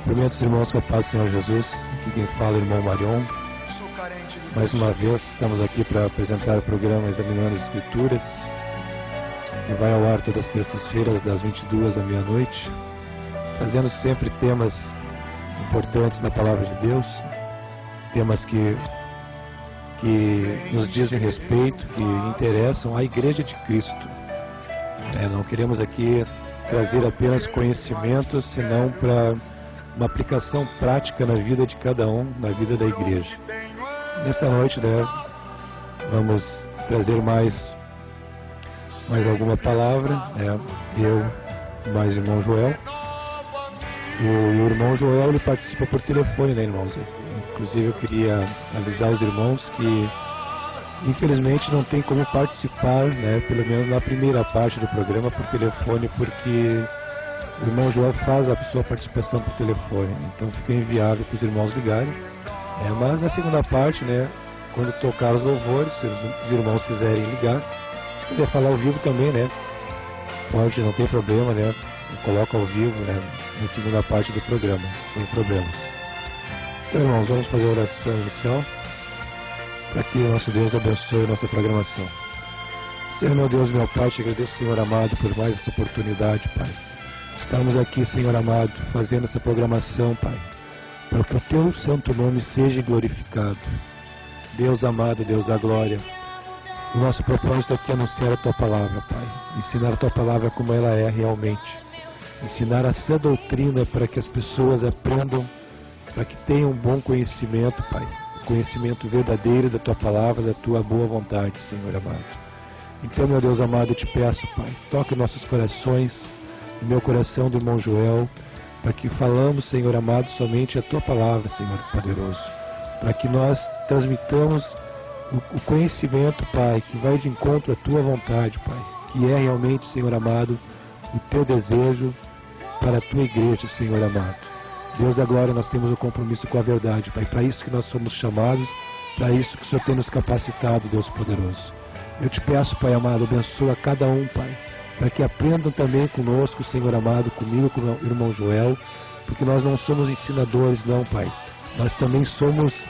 Cumprimento os irmãos com a paz do Senhor Jesus. Aqui quem fala é o irmão Marion. Mais uma vez estamos aqui para apresentar o programa Examinando as Escrituras, que vai ao ar todas as terças-feiras das 22 à meia-noite, trazendo sempre temas importantes da Palavra de Deus, temas que nos dizem respeito, que interessam à Igreja de Cristo. Não queremos aqui trazer apenas conhecimento, senão para uma aplicação prática na vida de cada um, na vida da Igreja. Nesta noite, vamos trazer mais alguma palavra, eu mais o irmão Joel. O irmão Joel, ele participa por telefone, irmãos? Inclusive eu queria avisar os irmãos que infelizmente não tem como participar, pelo menos na primeira parte do programa por telefone, porque o irmão Joel faz a sua participação por telefone, então fica inviável para os irmãos ligarem. Mas na segunda parte, quando tocar os louvores, se os irmãos quiserem ligar, se quiser falar ao vivo também, pode, não tem problema, coloca ao vivo, na segunda parte do programa, sem problemas. Então, irmãos, vamos fazer a oração inicial para que o nosso Deus abençoe a nossa programação. Senhor, meu Deus, meu Pai, te agradeço, Senhor amado, por mais essa oportunidade, Pai. Estamos aqui, Senhor amado, fazendo essa programação, Pai, para que o Teu santo nome seja glorificado. Deus amado, Deus da glória, o nosso propósito aqui é anunciar a Tua Palavra, Pai. Ensinar a Tua Palavra como ela é realmente. Ensinar a sã doutrina para que as pessoas aprendam, para que tenham um bom conhecimento, Pai. Conhecimento verdadeiro da Tua Palavra, da Tua boa vontade, Senhor amado. Então, meu Deus amado, eu te peço, Pai, toque nossos corações, no meu coração do irmão Joel, para que falamos, Senhor amado, somente a Tua Palavra, Senhor poderoso, para que nós transmitamos o conhecimento, Pai, que vai de encontro à Tua vontade, Pai, que é realmente, Senhor amado, o Teu desejo para a Tua igreja, Senhor amado. Deus da glória, nós temos um compromisso com a verdade, Pai, para isso que nós somos chamados, para isso que o Senhor tem nos capacitado, Deus poderoso. Eu te peço, Pai amado, abençoa cada um, Pai, para que aprendam também conosco, Senhor amado, comigo, com o irmão Joel, porque nós não somos ensinadores, não, Pai. Nós também estamos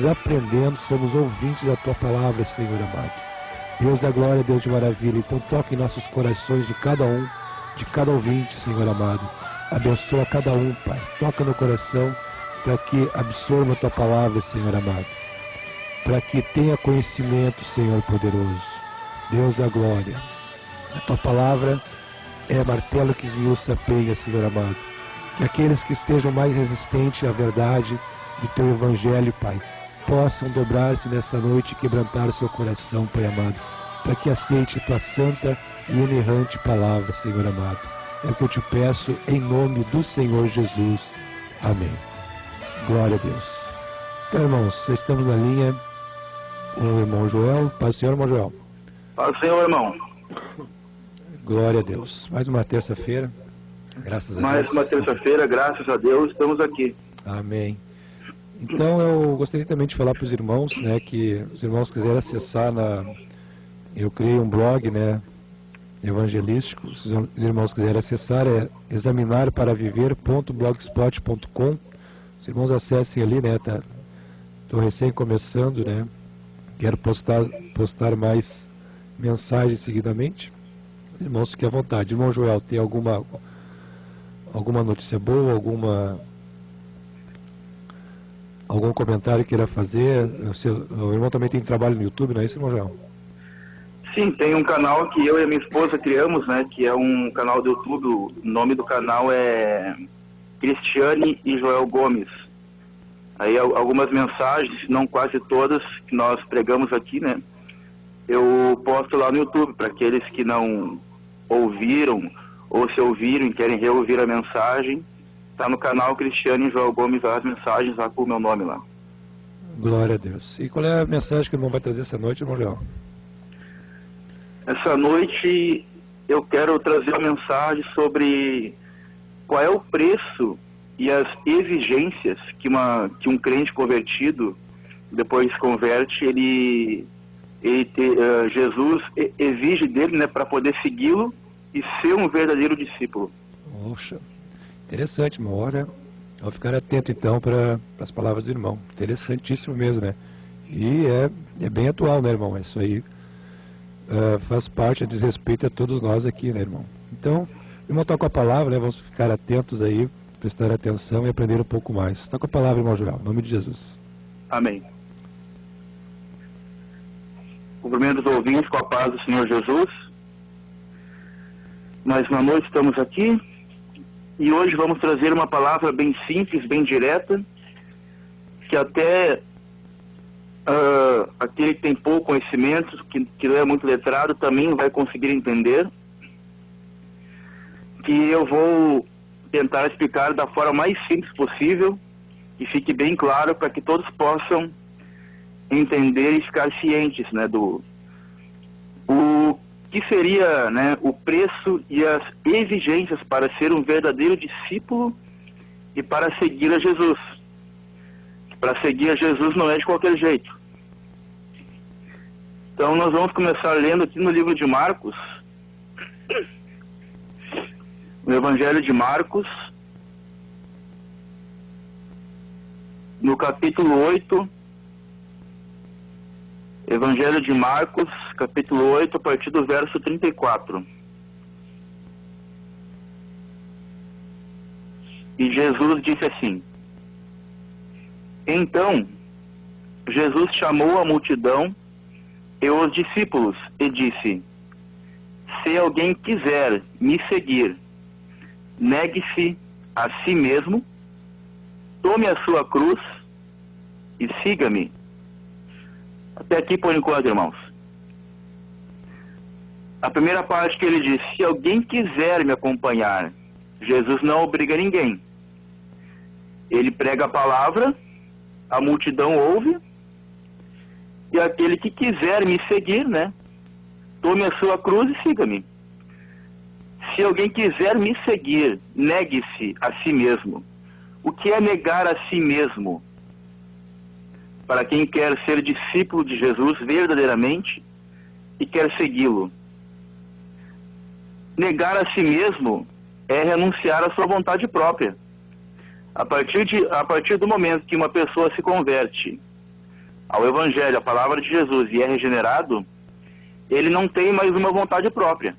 aprendendo, somos ouvintes da Tua Palavra, Senhor amado. Deus da glória, Deus de maravilha, então toque em nossos corações de cada um, de cada ouvinte, Senhor amado. Abençoa cada um, Pai. Toca no coração para que absorva a Tua Palavra, Senhor amado. Para que tenha conhecimento, Senhor poderoso. Deus da glória. A Tua Palavra é martelo que esmiuça a penha, Senhor amado. Que aqueles que estejam mais resistentes à verdade do Teu Evangelho, Pai, possam dobrar-se nesta noite e quebrantar o seu coração, Pai amado, para que aceite Tua santa e inerrante palavra, Senhor amado. É o que eu te peço em nome do Senhor Jesus. Amém. Glória a Deus. Então, irmãos, estamos na linha com o irmão Joel. Paz do Senhor, irmão Joel. Paz do Senhor, irmão. Glória a Deus. Mais uma terça-feira. Graças a Deus. Mais uma terça-feira, graças a Deus, estamos aqui. Amém. Então, eu gostaria também de falar para os irmãos, que os irmãos quiserem acessar eu criei um blog, evangelístico. Se os irmãos quiserem acessar, é examinarparaviver.blogspot.com. Os irmãos acessem ali, estou recém começando, quero postar mais mensagens seguidamente. Irmãos, fiquem à vontade. Irmão Joel, tem alguma notícia boa, algum comentário que queira fazer? O irmão também tem trabalho no YouTube, não é isso, irmão Joel? Sim, tem um canal que eu e a minha esposa criamos, que é um canal do YouTube. O nome do canal é Cristiane e Joel Gomes. Aí algumas mensagens, não quase todas, que nós pregamos aqui, eu posto lá no YouTube, para aqueles que não ouviram, ou se ouviram e querem reouvir a mensagem, está no canal Cristiane e Joel Gomes, as mensagens lá com o meu nome lá. Glória a Deus. E qual é a mensagem que o irmão vai trazer essa noite, irmão Joel? Essa noite eu quero trazer uma mensagem sobre qual é o preço e as exigências que um crente convertido, depois converte, Jesus exige dele, para poder segui-lo e ser um verdadeiro discípulo. Poxa, Interessante, irmão. Olha, vou ficar atento então para as palavras do irmão. Interessantíssimo mesmo, né? E é bem atual, né, irmão? Isso aí faz parte, diz respeito a todos nós aqui, né, irmão? Então, o irmão está com a palavra, né? Vamos ficar atentos aí, prestar atenção e aprender um pouco mais. Está com a palavra, irmão Joel, em nome de Jesus. Amém. Cumprimento os ouvintes com a paz do Senhor Jesus. Mais uma noite estamos aqui e hoje vamos trazer uma palavra bem simples, bem direta, que até aquele que tem pouco conhecimento, que não é muito letrado, também vai conseguir entender, que eu vou tentar explicar da forma mais simples possível e fique bem claro para que todos possam entender e ficar cientes, né, o que seria, né, o preço e as exigências para ser um verdadeiro discípulo e para seguir a Jesus. Para seguir a Jesus não é de qualquer jeito. Então nós vamos começar lendo aqui no livro de Marcos, no Evangelho de Marcos, no capítulo 8, Evangelho de Marcos, capítulo 8, a partir do verso 34. E Jesus disse assim: Então, Jesus chamou a multidão e os discípulos e disse: Se alguém quiser me seguir, negue-se a si mesmo, tome a sua cruz e siga-me. Até aqui por enquanto, irmãos. A primeira parte que ele diz: se alguém quiser me acompanhar, Jesus não obriga ninguém. Ele prega a palavra, a multidão ouve, e aquele que quiser me seguir, né, tome a sua cruz e siga-me. Se alguém quiser me seguir, negue-se a si mesmo. O que é negar a si mesmo? Para quem quer ser discípulo de Jesus verdadeiramente e quer segui-lo. Negar a si mesmo é renunciar à sua vontade própria. A partir do momento que uma pessoa se converte ao Evangelho, à palavra de Jesus, e é regenerado, ele não tem mais uma vontade própria.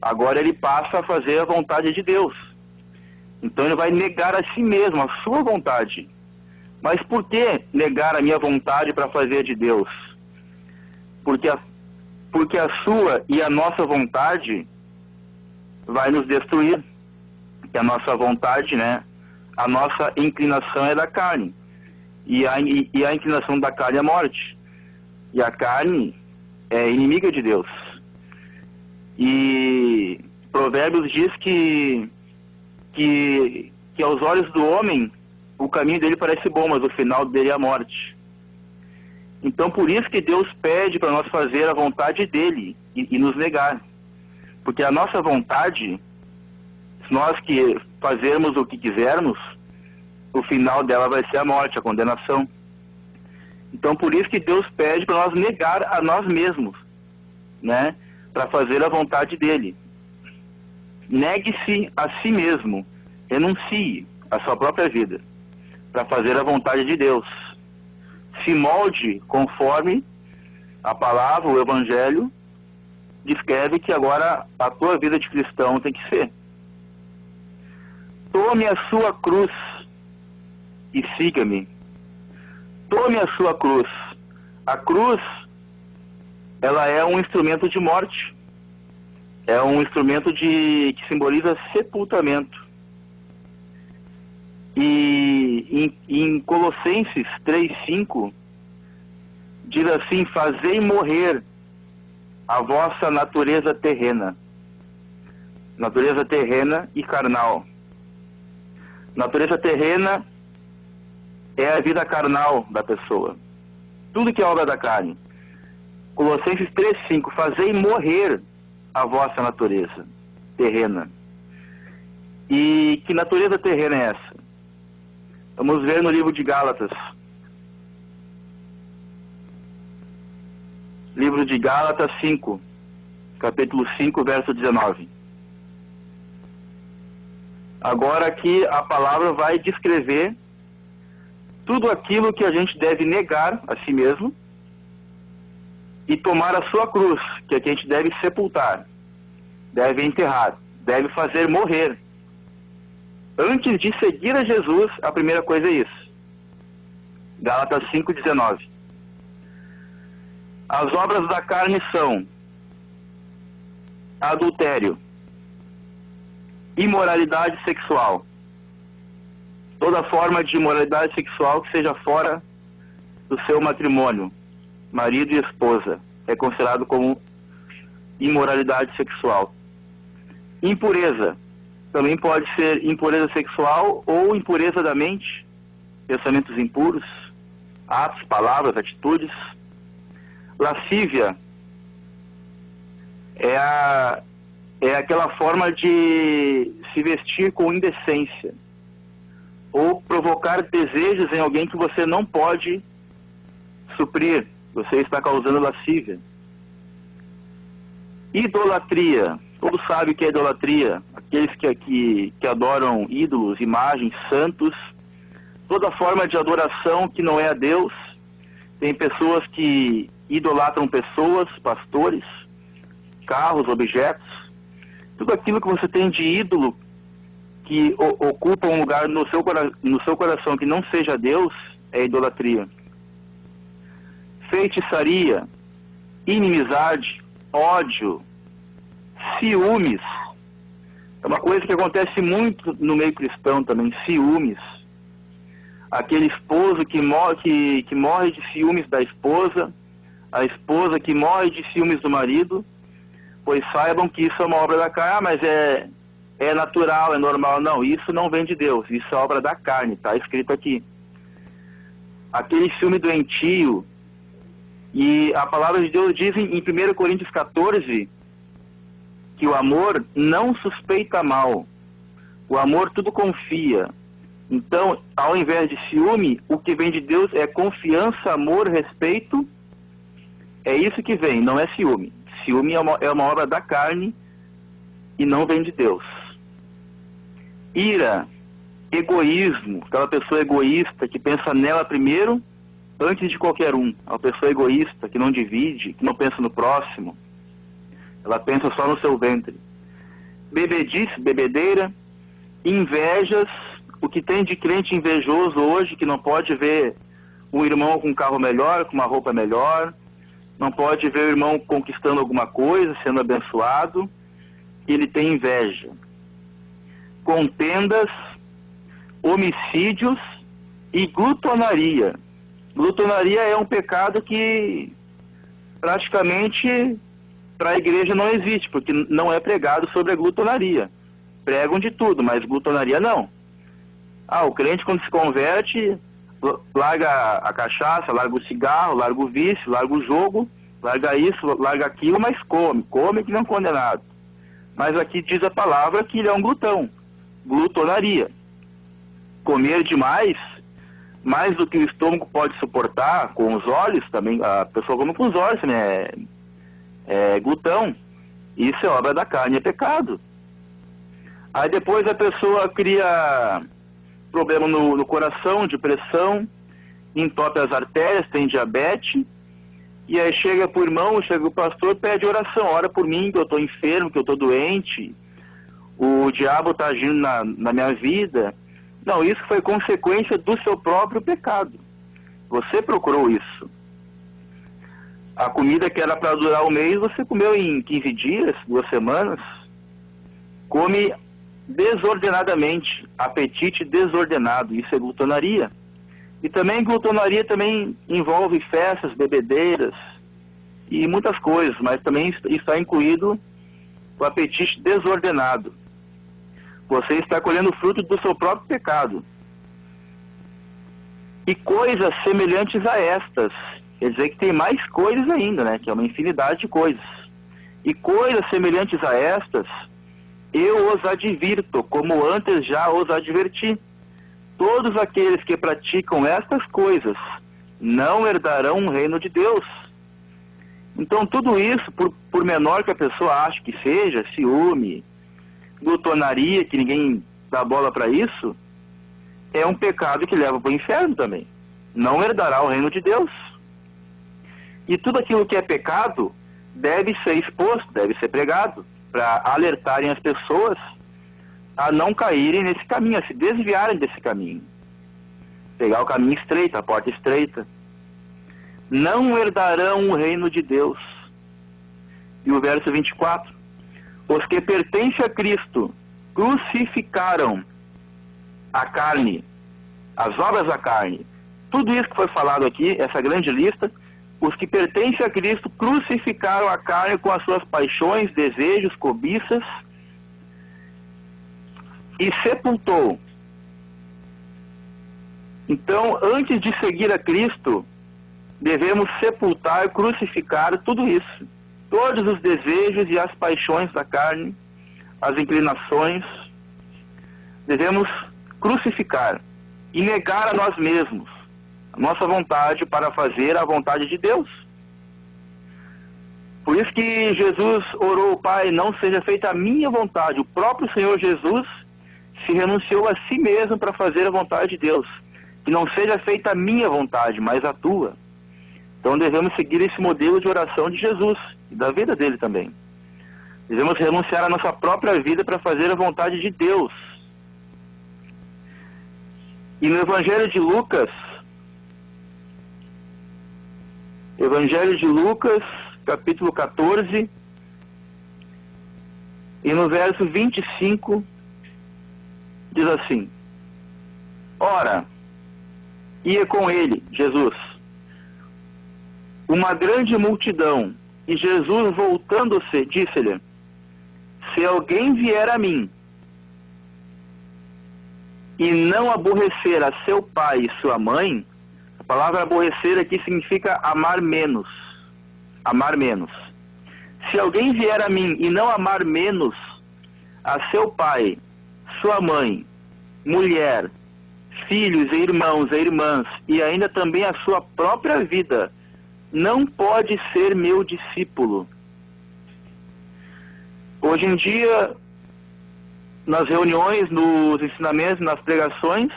Agora ele passa a fazer a vontade de Deus. Então ele vai negar a si mesmo, a sua vontade. Mas por que negar a minha vontade para fazer de Deus? Porque a sua e a nossa vontade vai nos destruir. Porque a nossa vontade, né? A nossa inclinação é da carne. E a inclinação da carne é a morte. E a carne é inimiga de Deus. E Provérbios diz que aos olhos do homem o caminho dele parece bom, mas o final dele é a morte. Então por isso que Deus pede para nós fazer a vontade dele e nos negar. Porque a nossa vontade, se nós que fazermos o que quisermos, o final dela vai ser a morte, a condenação. Então por isso que Deus pede para nós negar a nós mesmos, né, para fazer a vontade dele. Negue-se a si mesmo, renuncie à sua própria vida, para fazer a vontade de Deus. Se molde conforme a palavra, o Evangelho, descreve que agora a tua vida de cristão tem que ser. Tome a sua cruz e siga-me. Tome a sua cruz. A cruz, ela é um instrumento de morte. É um instrumento que simboliza sepultamento. E em Colossenses 3:5 diz assim: fazei morrer a vossa natureza terrena e carnal. Natureza terrena é a vida carnal da pessoa, tudo que é obra da carne. Colossenses 3:5, fazei morrer a vossa natureza terrena. E que natureza terrena é essa? Vamos ver no livro de Gálatas. Livro de Gálatas 5, capítulo 5, verso 19. Agora aqui a palavra vai descrever tudo aquilo que a gente deve negar a si mesmo e tomar a sua cruz, que é que a gente deve sepultar, deve enterrar, deve fazer morrer. Antes de seguir a Jesus, a primeira coisa é isso. Gálatas 5,19. As obras da carne são adultério, imoralidade sexual, toda forma de imoralidade sexual que seja fora do seu matrimônio, marido e esposa, é considerado como imoralidade sexual. Impureza, também pode ser impureza sexual ou impureza da mente, pensamentos impuros, atos, palavras, atitudes. Lascívia é aquela forma de se vestir com indecência ou provocar desejos em alguém que você não pode suprir. Você está causando lascívia. Idolatria. Todos sabem o que é idolatria. Aqueles que adoram ídolos, imagens, santos. Toda forma de adoração que não é a Deus. Tem pessoas que idolatram pessoas, pastores, carros, objetos. Tudo aquilo que você tem de ídolo que ocupa um lugar no seu coração que não seja Deus, é idolatria. Feitiçaria, inimizade, ódio, ciúmes. É uma coisa que acontece muito no meio cristão também, ciúmes. Aquele esposo que morre de ciúmes da esposa, a esposa que morre de ciúmes do marido, pois saibam que isso é uma obra da carne. Mas é natural, é normal. Não, isso não vem de Deus, isso é obra da carne, está escrito aqui. Aquele ciúme doentio. E a palavra de Deus diz em 1 Coríntios 14 que o amor não suspeita mal. O amor tudo confia. Então, ao invés de ciúme, o que vem de Deus é confiança, amor, respeito. É isso que vem, não é ciúme. Ciúme é uma obra da carne e não vem de Deus. Ira, egoísmo, aquela pessoa egoísta que pensa nela primeiro antes de qualquer um. Uma pessoa egoísta que não divide, que não pensa no próximo. Ela pensa só no seu ventre. Bebedice, bebedeira, invejas. O que tem de crente invejoso hoje, que não pode ver um irmão com um carro melhor, com uma roupa melhor, não pode ver o irmão conquistando alguma coisa, sendo abençoado, ele tem inveja. Contendas, homicídios e glutonaria. Glutonaria é um pecado que praticamente para a igreja não existe, porque não é pregado sobre a glutonaria. Pregam de tudo, mas glutonaria não. O crente quando se converte, larga a cachaça, larga o cigarro, larga o vício, larga o jogo, larga isso, larga aquilo, mas come que não é condenado. Mas aqui diz a palavra que ele é um glutão, glutonaria. Comer demais, mais do que o estômago pode suportar, com os olhos também, a pessoa come com os olhos, né? É glutão. Isso é obra da carne, é pecado. Aí depois a pessoa cria problema no coração, de pressão, entope as artérias, tem diabetes, e aí chega pro irmão, chega o pastor, pede oração, ora por mim, que eu estou enfermo, que eu estou doente, o diabo está agindo na minha vida. Não, isso foi consequência do seu próprio pecado. Você procurou isso. A comida que era para durar um mês, você comeu em 15 dias, 2 semanas. Come desordenadamente, apetite desordenado, isso é glutonaria. E também glutonaria também envolve festas, bebedeiras e muitas coisas, mas também está incluído o apetite desordenado. Você está colhendo o fruto do seu próprio pecado. E coisas semelhantes a estas, quer dizer que tem mais coisas ainda, né? Que é uma infinidade de coisas. E coisas semelhantes a estas, eu os advirto, como antes já os adverti. Todos aqueles que praticam estas coisas não herdarão o reino de Deus. Então tudo isso, por menor que a pessoa ache que seja, ciúme, glutonaria, que ninguém dá bola para isso, é um pecado que leva para o inferno também. Não herdará o reino de Deus. E tudo aquilo que é pecado deve ser exposto, deve ser pregado, para alertarem as pessoas a não caírem nesse caminho, a se desviarem desse caminho. Pegar o caminho estreito, a porta estreita. Não herdarão o reino de Deus. E o verso 24. Os que pertencem a Cristo crucificaram a carne, as obras da carne. Tudo isso que foi falado aqui, essa grande lista, os que pertencem a Cristo crucificaram a carne com as suas paixões, desejos, cobiças, e sepultou. Então, antes de seguir a Cristo, devemos sepultar, crucificar tudo isso. Todos os desejos e as paixões da carne, as inclinações, devemos crucificar e negar a nós mesmos, a nossa vontade para fazer a vontade de Deus. Por isso que Jesus orou: Pai, não seja feita a minha vontade. O próprio Senhor Jesus se renunciou a si mesmo para fazer a vontade de Deus. Que não seja feita a minha vontade, mas a tua. Então devemos seguir esse modelo de oração de Jesus e da vida dele também. Devemos renunciar à nossa própria vida para fazer a vontade de Deus. E no Evangelho de Lucas, capítulo 14, e no verso 25, diz assim: Ora, ia com ele, Jesus, uma grande multidão, e Jesus, voltando-se, disse-lhe: Se alguém vier a mim e não aborrecer a seu pai e sua mãe, a palavra aborrecer aqui significa amar menos. Amar menos. Se alguém vier a mim e não amar menos a seu pai, sua mãe, mulher, filhos e irmãos e irmãs, e ainda também a sua própria vida, não pode ser meu discípulo. Hoje em dia, nas reuniões, nos ensinamentos, nas pregações,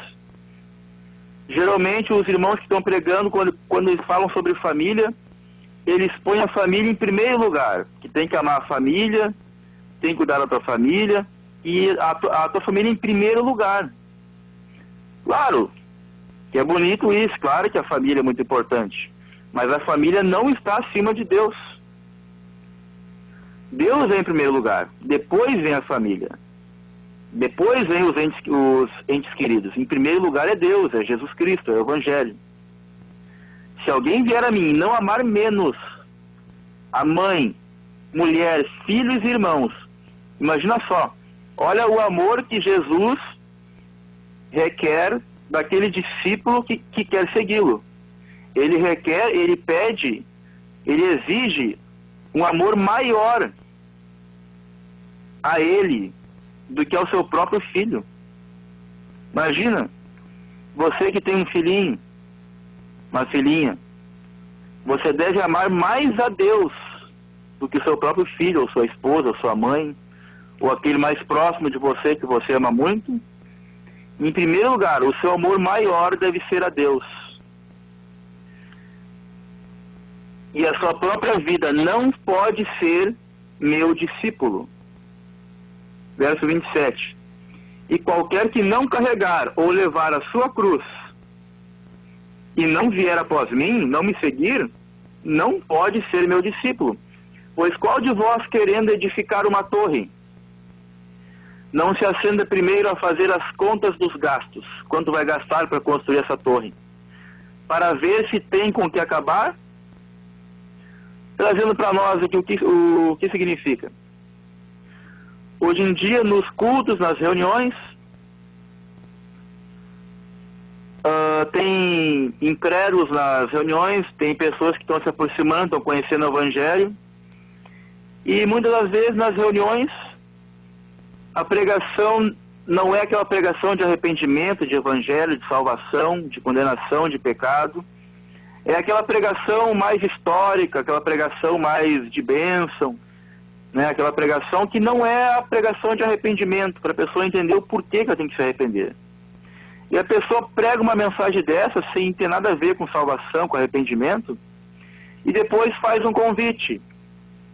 geralmente os irmãos que estão pregando, quando eles falam sobre família, eles põem a família em primeiro lugar, que tem que amar a família, tem que cuidar da tua família, e a tua família em primeiro lugar. Claro que é bonito isso, claro que a família é muito importante, mas a família não está acima de Deus. Deus é em primeiro lugar, depois vem a família, depois vem os entes queridos. Em primeiro lugar é Deus, é Jesus Cristo, é o Evangelho. Se alguém vier a mim e não amar menos a mãe, mulher, filhos e irmãos, imagina só, olha o amor que Jesus requer daquele discípulo que quer segui-lo. Ele requer, ele pede, ele exige um amor maior a ele do que ao seu próprio filho. Imagina, você que tem um filhinho, uma filhinha, você deve amar mais a Deus do que o seu próprio filho, ou sua esposa, ou sua mãe, ou aquele mais próximo de você que você ama muito. Em primeiro lugar, o seu amor maior deve ser a Deus. E a sua própria vida não pode ser meu discípulo. Verso 27. E qualquer que não carregar ou levar a sua cruz e não vier após mim, não me seguir, não pode ser meu discípulo. Pois qual de vós, querendo edificar uma torre, não se acenda primeiro a fazer as contas dos gastos, quanto vai gastar para construir essa torre, para ver se tem com que acabar? Trazendo para nós aqui o que significa. Hoje em dia, nos cultos, nas reuniões, tem incrédulos nas reuniões, tem pessoas que estão se aproximando, estão conhecendo o Evangelho, e muitas das vezes nas reuniões, a pregação não é aquela pregação de arrependimento, de Evangelho, de salvação, de condenação, de pecado. É aquela pregação mais histórica, aquela pregação mais de bênção, né? Aquela pregação que não é a pregação de arrependimento, para a pessoa entender o porquê que ela tem que se arrepender. E a pessoa prega uma mensagem dessa sem ter nada a ver com salvação, com arrependimento, e depois faz um convite.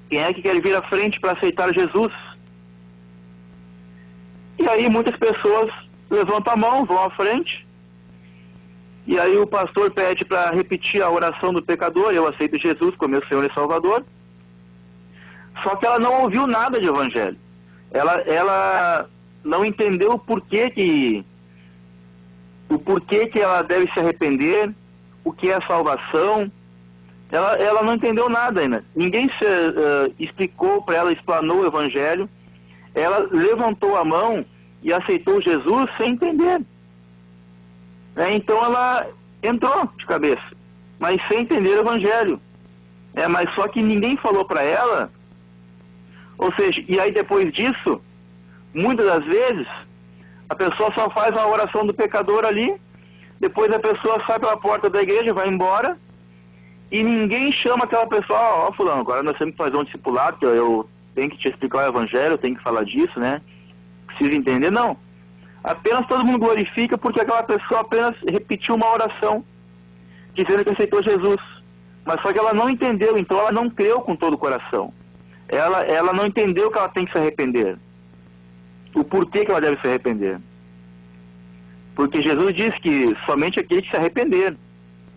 Quem é que quer vir à frente para aceitar Jesus? E aí muitas pessoas levantam a mão, vão à frente, e aí o pastor pede para repetir a oração do pecador: eu aceito Jesus como meu Senhor e Salvador. Só que ela não ouviu nada de evangelho. Ela não entendeu o porquê que ela deve se arrepender, o que é salvação. Ela não entendeu nada ainda. Ninguém explicou para ela, explanou o evangelho. Ela levantou a mão e aceitou Jesus sem entender. Então ela entrou de cabeça, mas sem entender o evangelho. Mas só que ninguém falou para ela. Ou seja, e aí depois disso, muitas das vezes, a pessoa só faz a oração do pecador ali, depois a pessoa sai pela porta da igreja, vai embora, e ninguém chama aquela pessoa: ó, fulano, agora nós temos que fazer um discipulado, eu tenho que te explicar o evangelho, eu tenho que falar disso, né? Precisa entender. Não. Apenas todo mundo glorifica porque aquela pessoa apenas repetiu uma oração, dizendo que aceitou Jesus. Mas só que ela não entendeu, então ela não creu com todo o coração. Ela não entendeu que ela tem que se arrepender. O porquê que ela deve se arrepender. Porque Jesus diz que somente aquele que se arrepender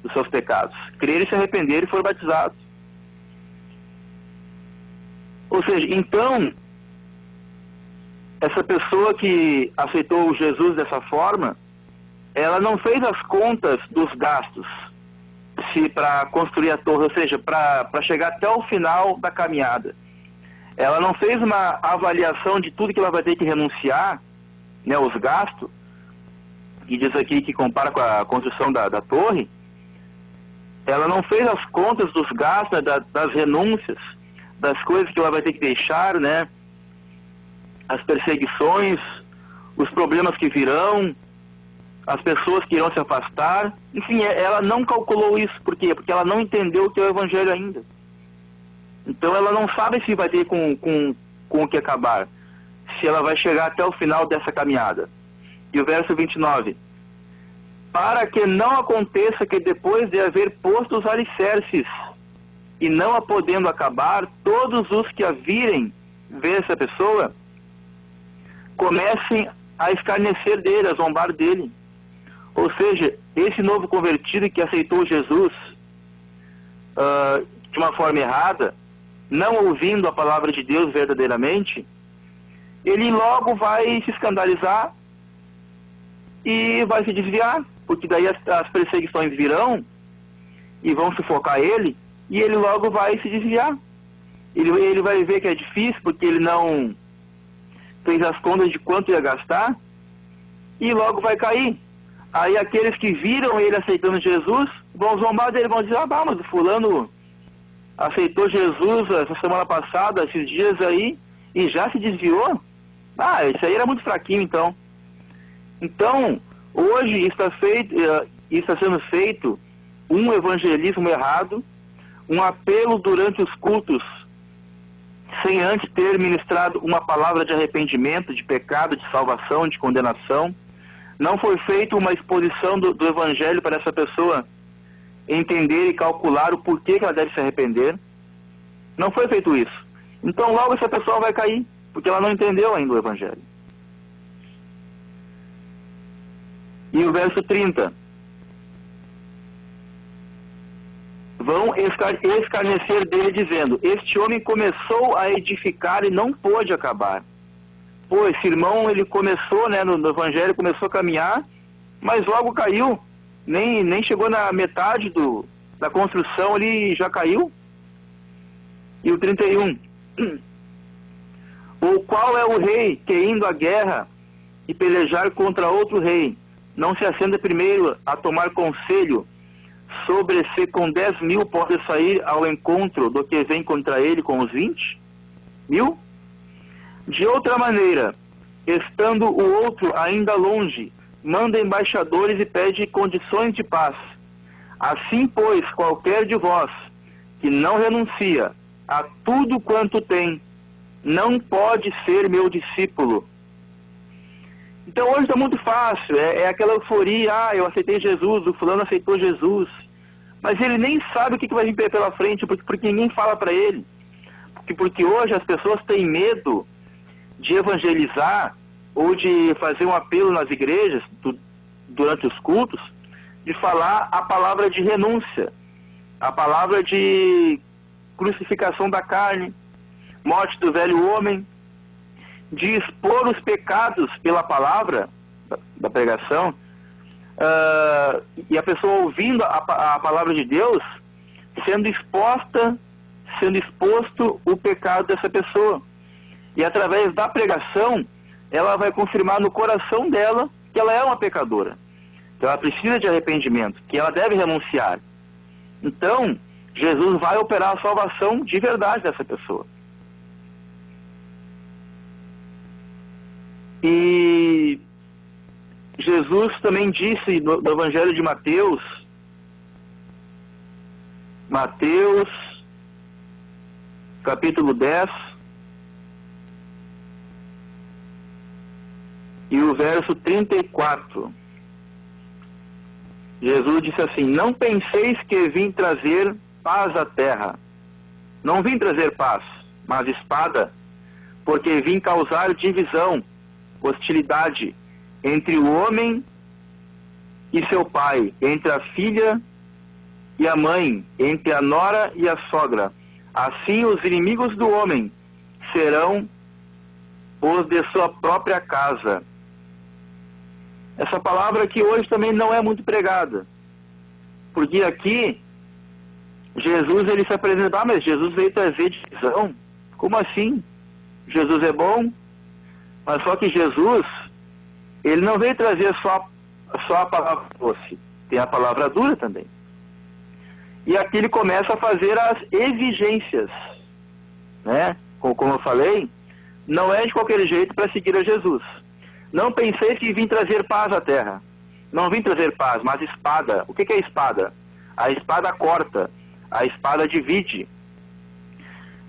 dos seus pecados, crer e se arrepender e for batizado. Ou seja, então, essa pessoa que aceitou Jesus dessa forma, ela não fez as contas dos gastos para construir a torre, ou seja, para chegar até o final da caminhada. Ela não fez uma avaliação de tudo que ela vai ter que renunciar, né, os gastos, que diz aqui que compara com a construção da torre. Ela não fez as contas dos gastos, né, das renúncias, das coisas que ela vai ter que deixar, né, as perseguições, os problemas que virão, as pessoas que irão se afastar. Enfim, ela não calculou isso. Por quê? Porque ela não entendeu o que é o evangelho ainda. Então ela não sabe se vai ter com o que acabar, se ela vai chegar até o final dessa caminhada. E o verso 29: para que não aconteça que depois de haver posto os alicerces, e não a podendo acabar, todos os que a virem ver essa pessoa, comecem a escarnecer dele, a zombar dele. Ou seja, esse novo convertido que aceitou Jesus de uma forma errada, não ouvindo a palavra de Deus verdadeiramente, ele logo vai se escandalizar e vai se desviar, porque daí as perseguições virão e vão sufocar ele, e ele logo vai se desviar. Ele vai ver que é difícil, porque ele não fez as contas de quanto ia gastar, e logo vai cair. Aí aqueles que viram ele aceitando Jesus vão zombar dele, vão dizer: ah, mas o fulano aceitou Jesus essa semana passada, esses dias aí, e já se desviou? Ah, esse aí era muito fraquinho, então. Então, hoje está sendo feito um evangelismo errado, um apelo durante os cultos, sem antes ter ministrado uma palavra de arrependimento, de pecado, de salvação, de condenação. Não foi feita uma exposição do evangelho para essa pessoa entender e calcular o porquê que ela deve se arrepender. Não foi feito isso. Então logo essa pessoa vai cair, porque ela não entendeu ainda o evangelho. E o verso 30: vão escarnecer dele, dizendo: este homem começou a edificar e não pôde acabar. Pô, esse irmão, ele começou, né, no evangelho, começou a caminhar, mas logo caiu. Nem chegou na metade da construção, ele já caiu. E o 31: ou qual é o rei que, indo à guerra e pelejar contra outro rei, não se assenta primeiro a tomar conselho sobre se com 10.000 pode sair ao encontro do que vem contra ele com os 20.000? De outra maneira, estando o outro ainda longe, manda embaixadores e pede condições de paz. Assim, pois, qualquer de vós que não renuncia a tudo quanto tem, não pode ser meu discípulo. Então hoje está muito fácil, é aquela euforia, eu aceitei Jesus, o fulano aceitou Jesus, mas ele nem sabe o que vai vir pela frente, porque ninguém fala para ele. Porque hoje as pessoas têm medo de evangelizar ou de fazer um apelo nas igrejas, durante os cultos, de falar a palavra de renúncia, a palavra de crucificação da carne, morte do velho homem, de expor os pecados pela palavra da pregação, e a pessoa ouvindo a palavra de Deus, sendo exposto o pecado dessa pessoa. E através da pregação, ela vai confirmar no coração dela que ela é uma pecadora. Então ela precisa de arrependimento, que ela deve renunciar. Então, Jesus vai operar a salvação de verdade dessa pessoa. E Jesus também disse no Evangelho de Mateus, capítulo 10, e o verso 34. Jesus disse assim: não penseis que vim trazer paz à terra. Não vim trazer paz, mas espada, porque vim causar divisão, hostilidade entre o homem e seu pai, entre a filha e a mãe, entre a nora e a sogra. Assim os inimigos do homem serão os de sua própria casa. Essa palavra aqui hoje também não é muito pregada, porque aqui Jesus ele se apresenta, mas Jesus veio trazer divisão. Como assim? Jesus é bom, mas só que Jesus, ele não veio trazer só a palavra doce, tem a palavra dura também. E aqui ele começa a fazer as exigências, né? Como eu falei, não é de qualquer jeito para seguir a Jesus. Não pensei que vim trazer paz à terra. Não vim trazer paz, mas espada. O que é espada? A espada corta, a espada divide.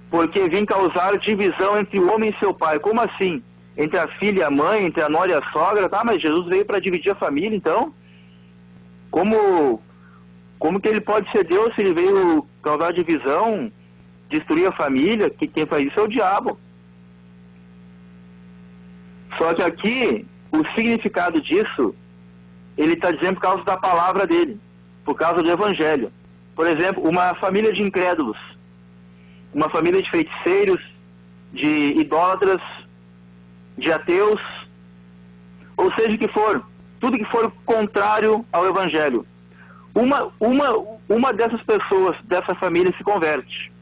Porque vim causar divisão entre o homem e seu pai. Como assim? Entre a filha e a mãe, entre a nora e a sogra? Tá, mas Jesus veio para dividir a família, então? Como que ele pode ser Deus se ele veio causar divisão, destruir a família? Que quem faz isso é o diabo. Só que aqui, o significado disso, ele está dizendo por causa da palavra dele, por causa do evangelho. Por exemplo, uma família de incrédulos, uma família de feiticeiros, de idólatras, de ateus, ou seja que for, tudo que for contrário ao evangelho. Uma dessas pessoas, dessa família se converte.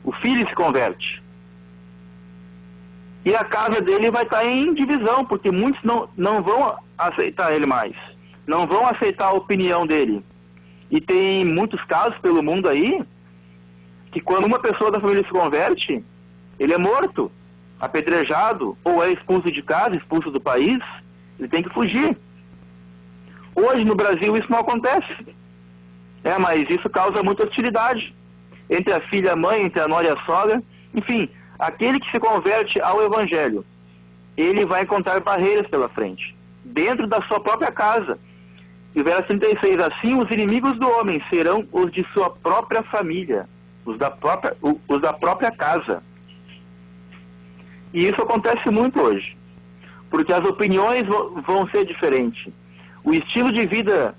O filho se converte. E a casa dele vai estar em divisão, porque muitos não vão aceitar ele mais. Não vão aceitar a opinião dele. E tem muitos casos pelo mundo aí, que quando uma pessoa da família se converte, ele é morto, apedrejado, ou é expulso de casa, expulso do país, ele tem que fugir. Hoje no Brasil isso não acontece. Mas isso causa muita hostilidade entre a filha e a mãe, entre a nora e a sogra. Enfim, aquele que se converte ao evangelho, ele vai encontrar barreiras pela frente, dentro da sua própria casa. E o verso 36, assim os inimigos do homem serão os de sua própria família, os da própria casa. E isso acontece muito hoje, porque as opiniões vão ser diferentes. O estilo de vida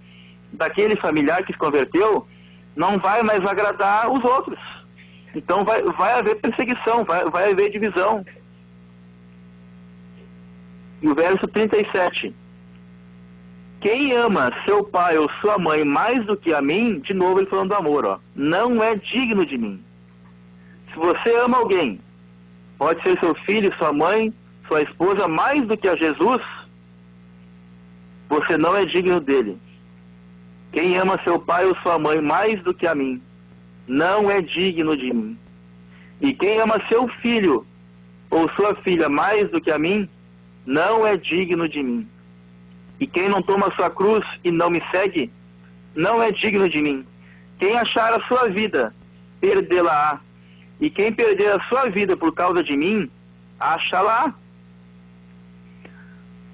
daquele familiar que se converteu não vai mais agradar os outros. Então vai haver perseguição, vai haver divisão. E o verso 37. Quem ama seu pai ou sua mãe mais do que a mim, de novo ele falando do amor, não é digno de mim. Se você ama alguém, pode ser seu filho, sua mãe, sua esposa, mais do que a Jesus, você não é digno dele. Quem ama seu pai ou sua mãe mais do que a mim, não é digno de mim. E quem ama seu filho ou sua filha mais do que a mim, não é digno de mim. E quem não toma a sua cruz e não me segue, não é digno de mim. Quem achar a sua vida, perdê-la-á. E quem perder a sua vida por causa de mim, achará.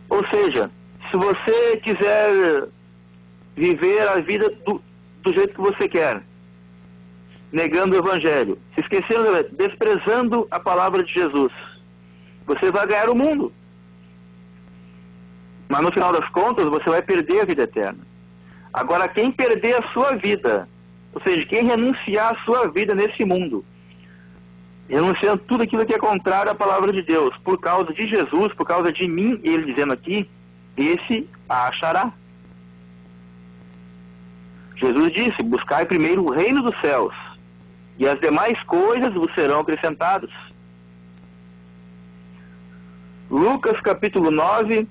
Ou seja, se você quiser viver a vida do jeito que você quer, negando o Evangelho, se esquecendo, desprezando a palavra de Jesus, você vai ganhar o mundo. Mas no final das contas, você vai perder a vida eterna. Agora, quem perder a sua vida, ou seja, quem renunciar a sua vida nesse mundo, renunciando tudo aquilo que é contrário à palavra de Deus, por causa de Jesus, por causa de mim, ele dizendo aqui, esse a achará. Jesus disse, buscai primeiro o reino dos céus, e as demais coisas vos serão acrescentadas. Lucas capítulo 9,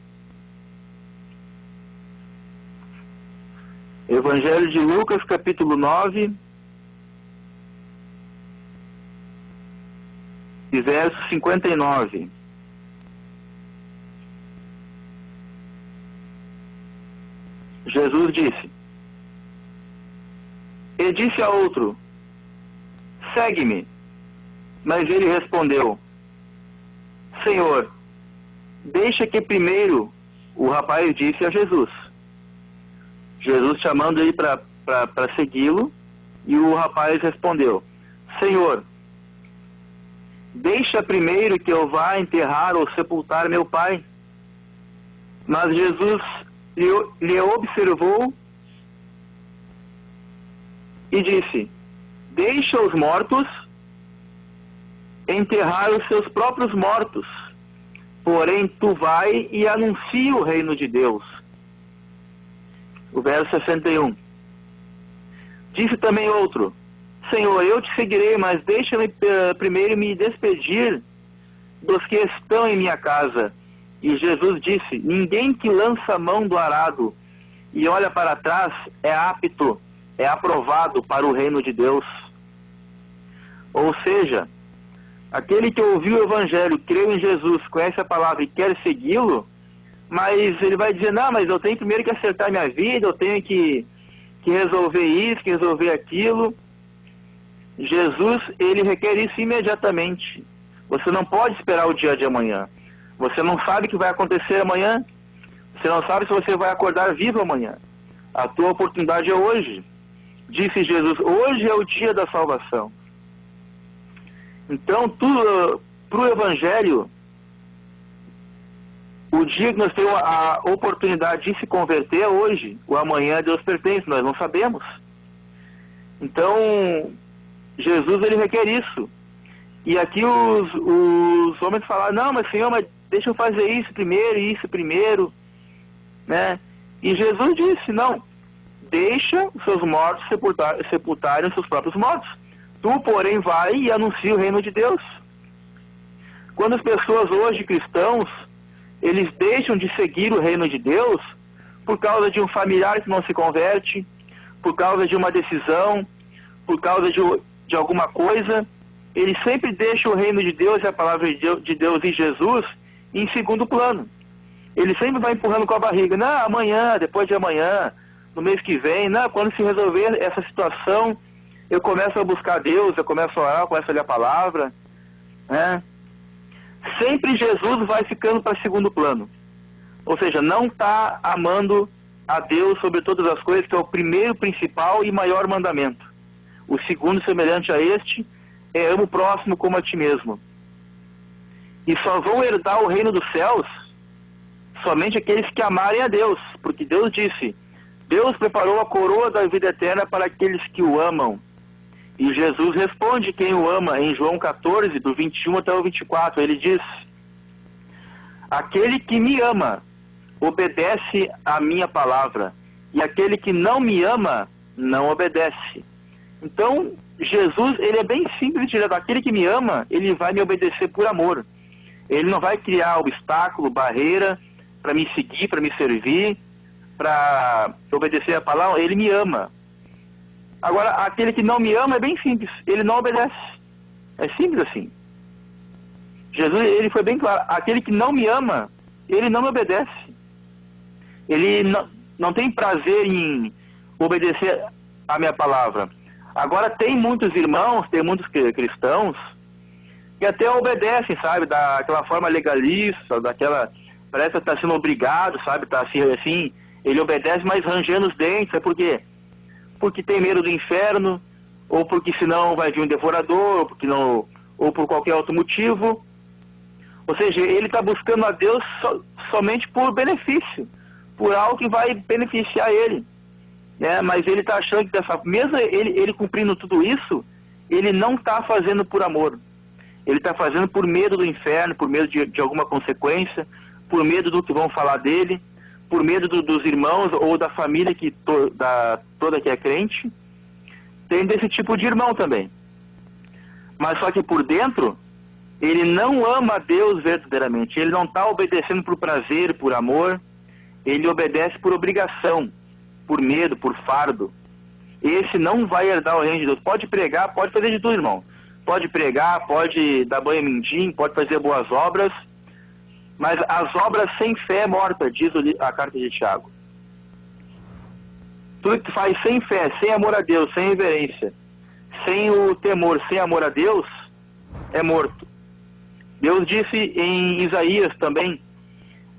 Evangelho de Lucas capítulo 9, e verso 59. Jesus disse, e disse a outro, segue-me. Mas ele respondeu, Senhor, deixa que primeiro, o rapaz disse a Jesus. Jesus chamando ele para segui-lo, e o rapaz respondeu, Senhor, deixa primeiro que eu vá enterrar ou sepultar meu pai. Mas Jesus lhe observou e disse, deixa os mortos enterrar os seus próprios mortos, porém tu vai e anuncia o reino de Deus. O verso 61. Disse também outro, Senhor, eu te seguirei, mas deixa-me primeiro me despedir dos que estão em minha casa. E Jesus disse, ninguém que lança a mão do arado e olha para trás é apto, é aprovado para o reino de Deus. Ou seja, aquele que ouviu o Evangelho, creu em Jesus, conhece a palavra e quer segui-lo, mas ele vai dizer, não, mas eu tenho primeiro que acertar minha vida, eu tenho que resolver isso, que resolver aquilo. Jesus, ele requer isso imediatamente. Você não pode esperar o dia de amanhã. Você não sabe o que vai acontecer amanhã. Você não sabe se você vai acordar vivo amanhã. A tua oportunidade é hoje. Disse Jesus, hoje é o dia da salvação. Então, para o Evangelho, o dia que nós temos a oportunidade de se converter é hoje. O amanhã a Deus pertence, nós não sabemos. Então, Jesus, ele requer isso. E aqui os homens falaram, não, mas Senhor, mas deixa eu fazer isso primeiro, né? E Jesus disse, não, deixa os seus mortos sepultarem os seus próprios mortos. Tu, porém, vai e anuncia o reino de Deus. Quando as pessoas hoje, cristãos, eles deixam de seguir o reino de Deus por causa de um familiar que não se converte, por causa de uma decisão, por causa de alguma coisa, eles sempre deixam o reino de Deus e a palavra de Deus e Jesus em segundo plano. Ele sempre vai empurrando com a barriga, não, amanhã, depois de amanhã, no mês que vem, não, quando se resolver essa situação, eu começo a buscar Deus, eu começo a orar, eu começo a ler a palavra, né? Sempre Jesus vai ficando para segundo plano. Ou seja, não está amando a Deus sobre todas as coisas, que é o primeiro, principal e maior mandamento. O segundo, semelhante a este, é ama o próximo como a ti mesmo. E só vão herdar o reino dos céus somente aqueles que amarem a Deus, porque Deus disse, Deus preparou a coroa da vida eterna para aqueles que o amam. E Jesus responde quem o ama em João 14, do 21 até o 24. Ele diz, aquele que me ama obedece à minha palavra, e aquele que não me ama não obedece. Então, Jesus, ele é bem simples, direto. Aquele que me ama, ele vai me obedecer por amor. Ele não vai criar obstáculo, barreira, para me seguir, para me servir, para obedecer a palavra. Ele me ama. Agora, aquele que não me ama é bem simples. Ele não obedece. É simples assim. Jesus, ele foi bem claro. Aquele que não me ama, ele não me obedece. Ele não tem prazer em obedecer a minha palavra. Agora tem muitos irmãos, tem muitos cristãos que até obedecem, sabe, daquela forma legalista, daquela, parece que está sendo obrigado, sabe, tá assim, ele obedece, mas rangendo os dentes. Sabe por quê? Porque tem medo do inferno, ou porque senão vai vir um devorador, ou porque não, ou por qualquer outro motivo. Ou seja, ele está buscando a Deus somente por benefício, por algo que vai beneficiar ele, né? Mas ele está achando que mesmo ele cumprindo tudo isso, ele não está fazendo por amor. Ele está fazendo por medo do inferno, por medo de alguma consequência, por medo do que vão falar dele, por medo dos irmãos ou da família toda que é crente. Tem desse tipo de irmão também. Mas só que por dentro, ele não ama a Deus verdadeiramente. Ele não está obedecendo por prazer, por amor. Ele obedece por obrigação, por medo, por fardo. Esse não vai herdar o reino de Deus. Pode pregar, pode fazer de tudo, irmão. Pode pregar, pode dar banho em mendim, pode fazer boas obras, mas as obras sem fé é morta, diz a carta de Tiago. Tudo que tu faz sem fé, sem amor a Deus, sem reverência, sem o temor, sem amor a Deus, é morto. Deus disse em Isaías também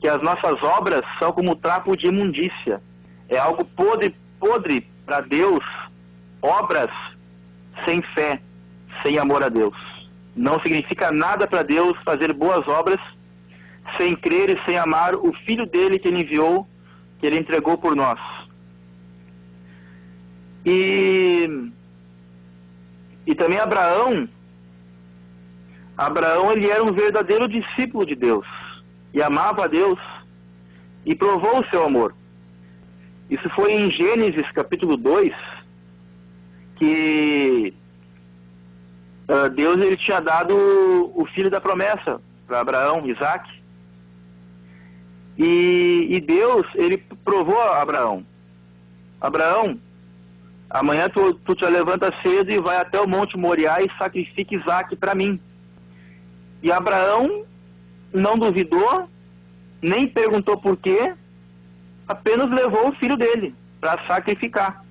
que as nossas obras são como trapo de imundícia. É algo podre para Deus, obras sem fé, sem amor a Deus. Não significa nada para Deus fazer boas obras sem crer e sem amar o Filho dele que ele enviou, que ele entregou por nós. E também Abraão, ele era um verdadeiro discípulo de Deus, e amava a Deus, e provou o seu amor. Isso foi em Gênesis capítulo 2, que Deus ele tinha dado o filho da promessa para Abraão, Isaac. E Deus, ele provou a Abraão: Abraão, amanhã tu te levanta cedo e vai até o Monte Moriá e sacrifica Isaac para mim. E Abraão não duvidou, nem perguntou por quê, apenas levou o filho dele para sacrificar.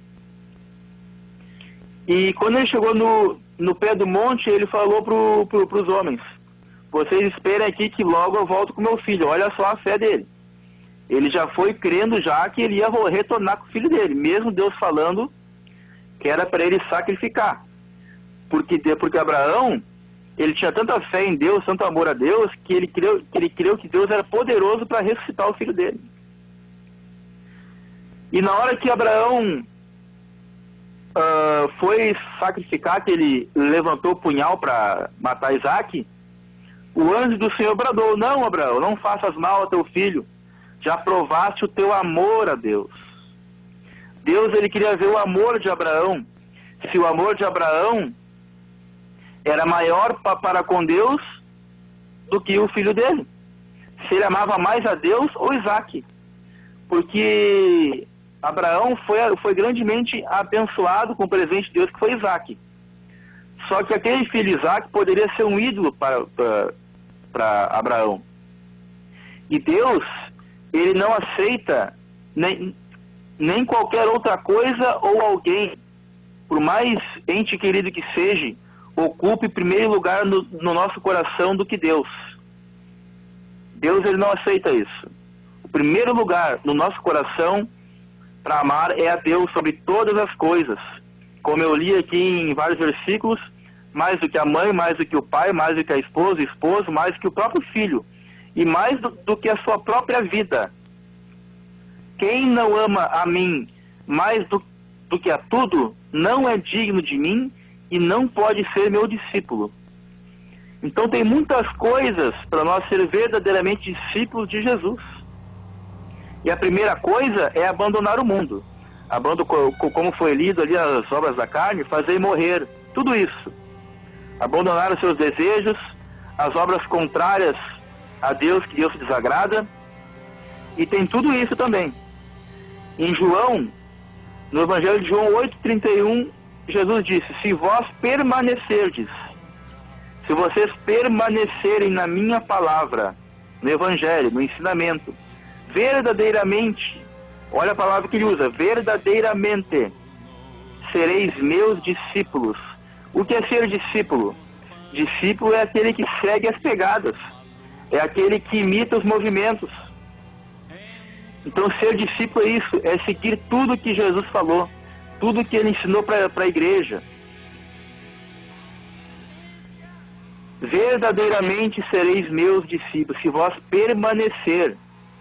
E quando ele chegou no pé do monte, ele falou para os homens: vocês esperem aqui que logo eu volto com meu filho. Olha só a fé dele. Ele já foi crendo já que ele ia retornar com o filho dele, mesmo Deus falando que era para ele sacrificar. Porque Abraão, ele tinha tanta fé em Deus, tanto amor a Deus, que ele creu que Deus era poderoso para ressuscitar o filho dele. E na hora que Abraão foi sacrificar, que ele levantou o punhal para matar Isaac, o anjo do Senhor bradou: não, Abraão, não faças mal a teu filho, já provaste o teu amor a Deus. Deus, ele queria ver o amor de Abraão. Se o amor de Abraão era maior para com Deus do que o filho dele, se ele amava mais a Deus ou Isaac, porque Abraão foi grandemente abençoado com o presente de Deus, que foi Isaac. Só que aquele filho Isaac poderia ser um ídolo para Abraão. E Deus, ele não aceita nem qualquer outra coisa ou alguém, por mais ente querido que seja, ocupe primeiro lugar no nosso coração do que Deus. Deus, ele não aceita isso. O primeiro lugar no nosso coração para amar é a Deus sobre todas as coisas. Como eu li aqui em vários versículos, mais do que a mãe, mais do que o pai, mais do que a esposa, o esposo, mais do que o próprio filho, e mais do que a sua própria vida. Quem não ama a mim mais do que a tudo, não é digno de mim e não pode ser meu discípulo. Então tem muitas coisas para nós ser verdadeiramente discípulos de Jesus. E a primeira coisa é abandonar o mundo. Como foi lido ali as obras da carne, fazer morrer, tudo isso. Abandonar os seus desejos, as obras contrárias a Deus, que Deus se desagrada. E tem tudo isso também. Em João, no Evangelho de João 8,31, Jesus disse: se vós permanecerdes, se vocês permanecerem na minha palavra, no Evangelho, no ensinamento, verdadeiramente, olha a palavra que ele usa, verdadeiramente, sereis meus discípulos. O que é ser discípulo? Discípulo é aquele que segue as pegadas, é aquele que imita os movimentos. Então ser discípulo é isso, é seguir tudo que Jesus falou, tudo que ele ensinou para a igreja. Verdadeiramente sereis meus discípulos, se vós permanecer.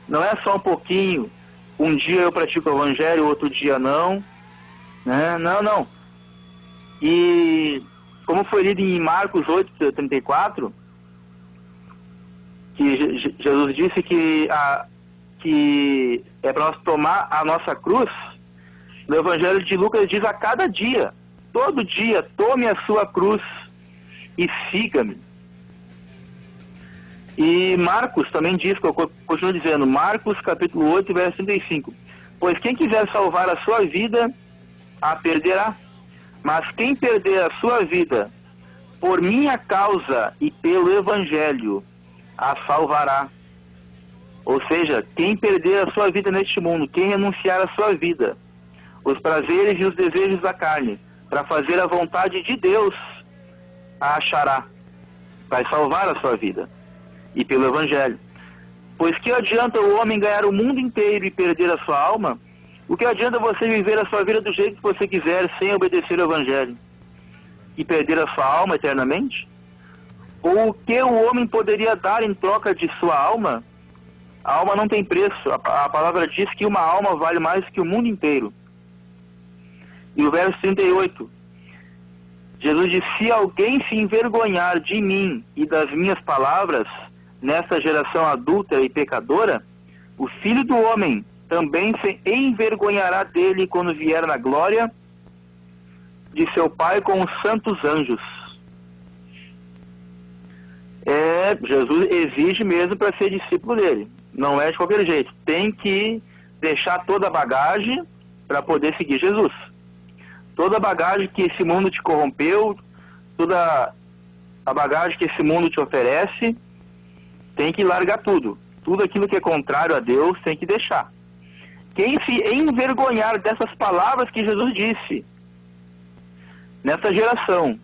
Não é só um pouquinho, um dia eu pratico o evangelho, outro dia não, né? Não. E como foi lido em Marcos 8:34, que Jesus disse que é para nós tomar a nossa cruz. No Evangelho de Lucas diz a cada dia, todo dia, tome a sua cruz e siga-me. E Marcos também diz, que eu continuo dizendo, Marcos capítulo 8, verso 35. Pois quem quiser salvar a sua vida, a perderá. Mas quem perder a sua vida por minha causa e pelo Evangelho, a salvará. Ou seja, quem perder a sua vida neste mundo, quem renunciar a sua vida, os prazeres e os desejos da carne, para fazer a vontade de Deus, a achará. Vai salvar a sua vida. E pelo Evangelho. Pois que adianta o homem ganhar o mundo inteiro e perder a sua alma? O que adianta você viver a sua vida do jeito que você quiser, sem obedecer o Evangelho? E perder a sua alma eternamente? Ou o que o homem poderia dar em troca de sua alma? A alma não tem preço. A palavra diz que uma alma vale mais que o mundo inteiro. E o verso 38. Jesus disse, se alguém se envergonhar de mim e das minhas palavras, nessa geração adúltera e pecadora, o Filho do Homem também se envergonhará dele quando vier na glória de seu Pai com os santos anjos. Jesus exige mesmo para ser discípulo dele. Não é de qualquer jeito. Tem que deixar toda a bagagem para poder seguir Jesus. Toda a bagagem que esse mundo te corrompeu, toda a bagagem que esse mundo te oferece, tem que largar tudo. Tudo aquilo que é contrário a Deus tem que deixar. Quem se envergonhar dessas palavras que Jesus disse, nessa geração,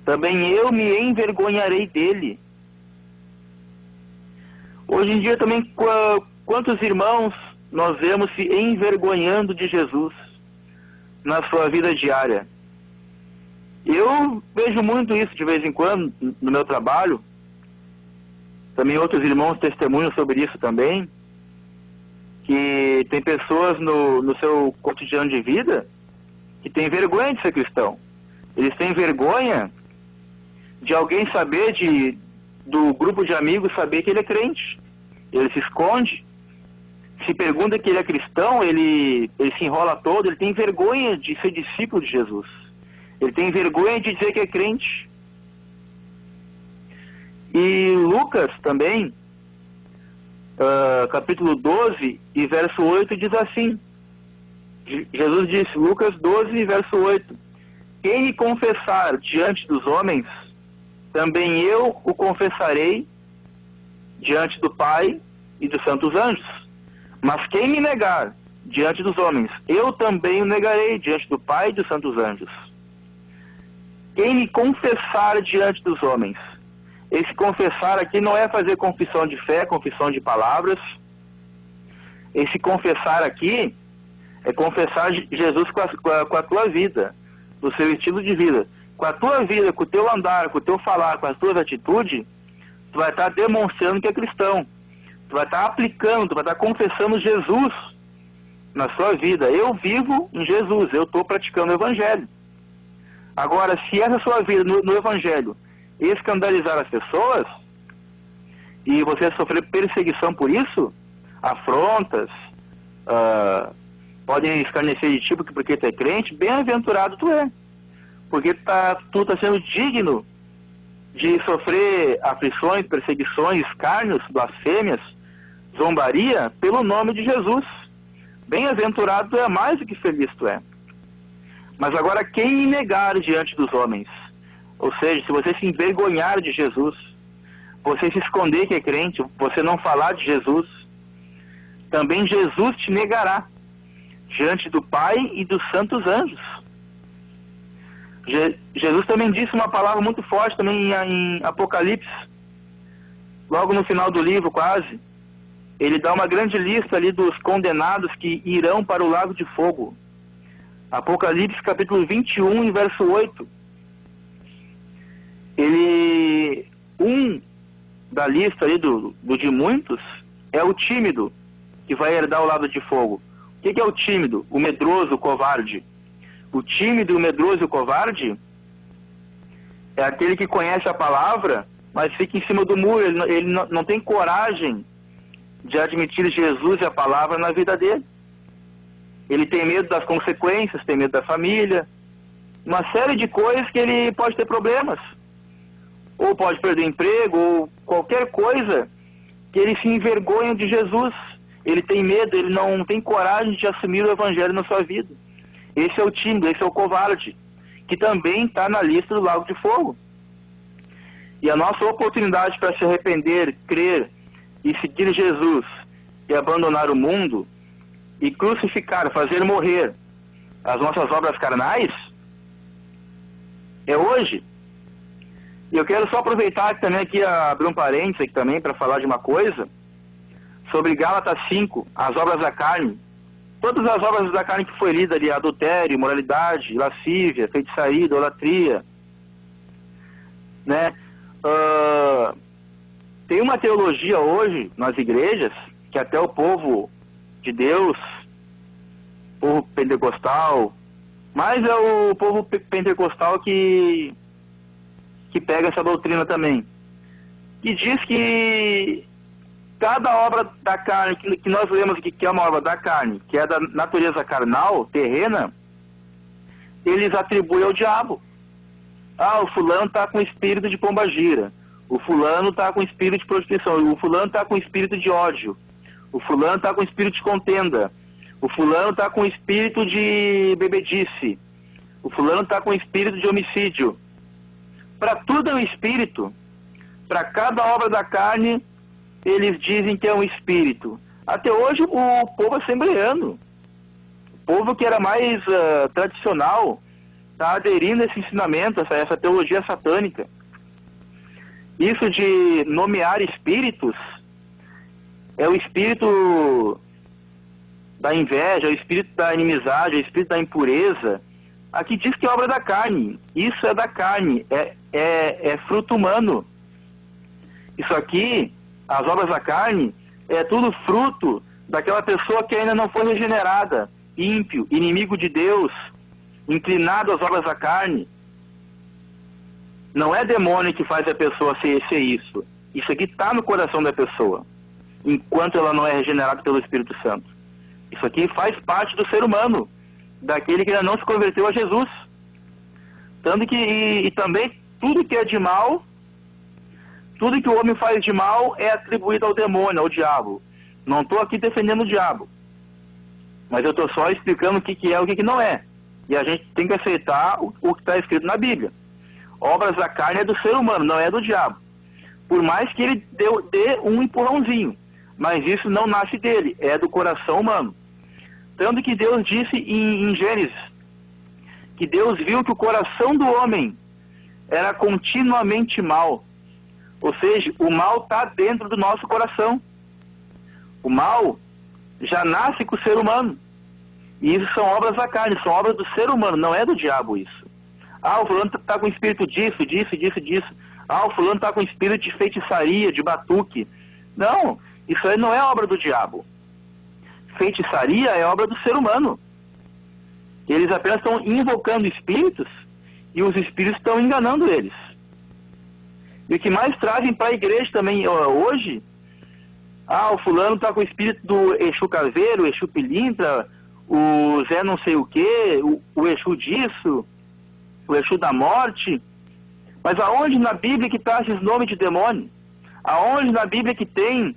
também eu me envergonharei dele. Hoje em dia também, quantos irmãos nós vemos se envergonhando de Jesus na sua vida diária? Eu vejo muito isso de vez em quando no meu trabalho. Também outros irmãos testemunham sobre isso também, que tem pessoas no seu cotidiano de vida que têm vergonha de ser cristão. Eles têm vergonha de alguém saber, do grupo de amigos saber que ele é crente. Ele se esconde, se pergunta que ele é cristão, ele se enrola todo, ele tem vergonha de ser discípulo de Jesus. Ele tem vergonha de dizer que é crente. E Lucas também, capítulo 12 e verso 8 diz assim, Jesus disse, Lucas 12 verso 8, quem me confessar diante dos homens, também eu o confessarei diante do Pai e dos santos anjos. Mas quem me negar diante dos homens, eu também o negarei diante do Pai e dos santos anjos. Quem me confessar diante dos homens, esse confessar aqui não é fazer confissão de fé, confissão de palavras. Esse confessar aqui é confessar Jesus com a tua vida, no seu estilo de vida. Com a tua vida, com o teu andar, com o teu falar, com as tuas atitudes, tu vai estar demonstrando que é cristão. Tu vai estar aplicando, tu vai estar confessando Jesus na sua vida. Eu vivo em Jesus, eu estou praticando o Evangelho. Agora, se essa sua vida no Evangelho escandalizar as pessoas, e você sofrer perseguição por isso, afrontas, podem escarnecer de ti porque tu é crente, bem-aventurado tu é. Porque tu está sendo digno de sofrer aflições, perseguições, escárnios, blasfêmias, zombaria, pelo nome de Jesus. Bem-aventurado tu é, mais do que feliz tu é. Mas agora quem me negar diante dos homens, ou seja, se você se envergonhar de Jesus, você se esconder que é crente, você não falar de Jesus, também Jesus te negará diante do Pai e dos santos anjos. Jesus também disse uma palavra muito forte também em Apocalipse, logo no final do livro quase. Ele dá uma grande lista ali dos condenados que irão para o lago de fogo. Apocalipse capítulo 21 e verso 8. Da lista ali do de muitos é o tímido, que vai herdar o lado de fogo. O que é o tímido? O medroso, o covarde. O tímido, o medroso e o covarde é aquele que conhece a palavra, mas fica em cima do muro. Ele não tem coragem de admitir Jesus e a palavra na vida dele. Ele tem medo das consequências, tem medo da família, uma série de coisas que ele pode ter problemas. Ou pode perder emprego, ou qualquer coisa que ele se envergonha de Jesus. Ele tem medo, ele não tem coragem de assumir o evangelho na sua vida. Esse é o tímido, esse é o covarde, que também está na lista do lago de fogo. E a nossa oportunidade para se arrepender, crer e seguir Jesus e abandonar o mundo e crucificar, fazer morrer as nossas obras carnais é hoje. E eu quero só aproveitar também aqui, abrir um parênteses aqui também para falar de uma coisa sobre Gálatas 5, as obras da carne. Todas as obras da carne que foi lida ali, adultério, imoralidade, lascívia, feitiçaria, idolatria, né? Tem uma teologia hoje nas igrejas que até o povo de Deus, povo pentecostal, mas é o povo pentecostal que pega essa doutrina também, que diz que cada obra da carne que nós lemos aqui, que é uma obra da carne, que é da natureza carnal, terrena, eles atribuem ao diabo. O fulano está com espírito de pombagira, o fulano está com espírito de prostituição, o fulano está com espírito de ódio, o fulano está com espírito de contenda, o fulano está com espírito de bebedice, o fulano está com espírito de homicídio. Para tudo é um espírito. Para cada obra da carne, eles dizem que é um espírito. Até hoje o povo assembleano, o povo que era mais tradicional, está aderindo a esse ensinamento, essa teologia satânica. Isso de nomear espíritos é o espírito da inveja, é o espírito da inimizade, é o espírito da impureza. Aqui diz que é obra da carne. Isso é da carne, é fruto humano. Isso aqui, as obras da carne, é tudo fruto daquela pessoa que ainda não foi regenerada, ímpio, inimigo de Deus, inclinado às obras da carne. Não é demônio que faz a pessoa ser isso. Isso aqui está no coração da pessoa, enquanto ela não é regenerada pelo Espírito Santo. Isso aqui faz parte do ser humano, daquele que ainda não se converteu a Jesus. Tanto que, e também, tudo que é de mal, tudo que o homem faz de mal é atribuído ao demônio, ao diabo. Não estou aqui defendendo o diabo, mas eu estou só explicando o que é e o que não é. E a gente tem que aceitar o que está escrito na Bíblia. Obras da carne é do ser humano, não é do diabo. Por mais que ele dê um empurrãozinho, mas isso não nasce dele, é do coração humano. Tanto que Deus disse em Gênesis, que Deus viu que o coração do homem era continuamente mau. Ou seja, o mal está dentro do nosso coração. O mal já nasce com o ser humano. E isso são obras da carne, são obras do ser humano, não é do diabo isso. O fulano está com espírito disso. O fulano está com espírito de feitiçaria, de batuque. Não, isso aí não é obra do diabo. Feitiçaria é obra do ser humano. Eles apenas estão invocando espíritos e os espíritos estão enganando eles. E o que mais trazem para a igreja também hoje, o fulano está com o espírito do Exu Caveiro, o Exu Pilintra, o Zé não sei o que, o Exu disso, o Exu da morte. Mas aonde na Bíblia que está esses nomes de demônio? Aonde na Bíblia que tem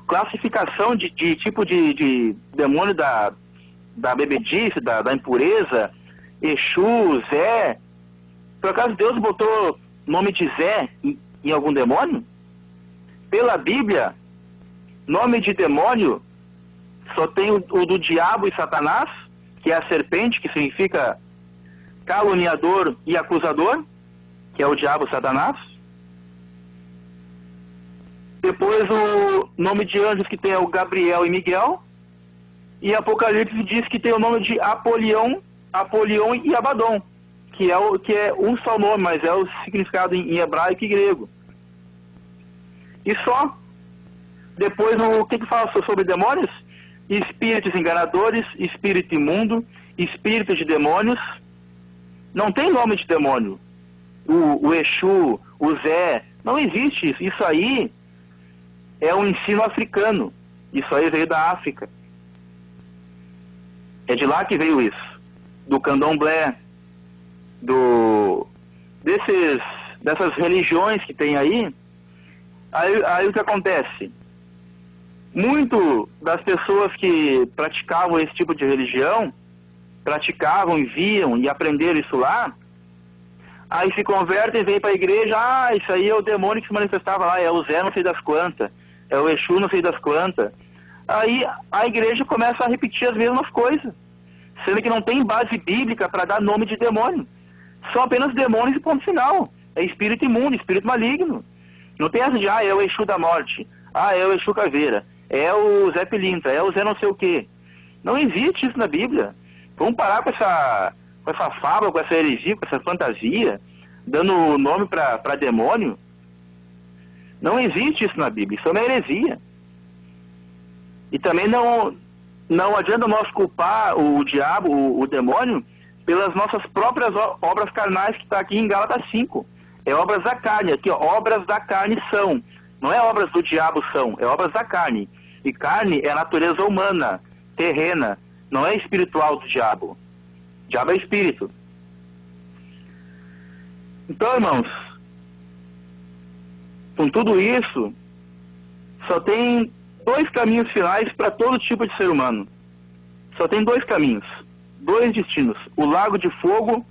classificação de tipo de demônio da bebedice, da impureza, Exu, Zé? Por acaso Deus botou nome de Zé em algum demônio? Pela Bíblia, nome de demônio só tem o do diabo e Satanás, que é a serpente, que significa caluniador e acusador, que é o diabo Satanás. Depois o nome de anjos que tem é o Gabriel e Miguel. E Apocalipse diz que tem o nome de Apolion e Abaddon, que é um só nome, mas é o significado em hebraico e grego. E só. Depois o que fala sobre demônios? Espíritos enganadores, espírito imundo, espírito de demônios. Não tem nome de demônio. O Exu, o Zé, não existe isso. Isso aí é um ensino africano. Isso aí veio da África. É de lá que veio isso. Do candomblé, dessas religiões que tem aí. Aí o que acontece? Muito das pessoas que praticavam esse tipo de religião, praticavam e viam e aprenderam isso lá, aí se convertem e vêm para a igreja, isso aí é o demônio que se manifestava lá, é o Zé não sei das quantas, é o Exu não sei das quantas. Aí a igreja começa a repetir as mesmas coisas, sendo que não tem base bíblica para dar nome de demônio. São apenas demônios e ponto final. É espírito imundo, espírito maligno. Não tem essa de, é o Exu da morte, é o Exu caveira, é o Zé Pilintra, é o Zé não sei o quê. Não existe isso na Bíblia. Vamos parar com essa fábula, com essa heresia, com essa fantasia, dando nome para demônio. Não existe isso na Bíblia, isso é uma heresia. E também não adianta nós culpar o diabo, o demônio, pelas nossas próprias obras carnais, que está aqui em Gálatas 5. É obras da carne, aqui ó, obras da carne são. Não é obras do diabo são, é obras da carne. E carne é a natureza humana, terrena, não é espiritual do diabo. O diabo é espírito. Então, irmãos, com tudo isso, só tem 2 caminhos finais para todo tipo de ser humano. Só tem 2 caminhos, 2 destinos: o lago de fogo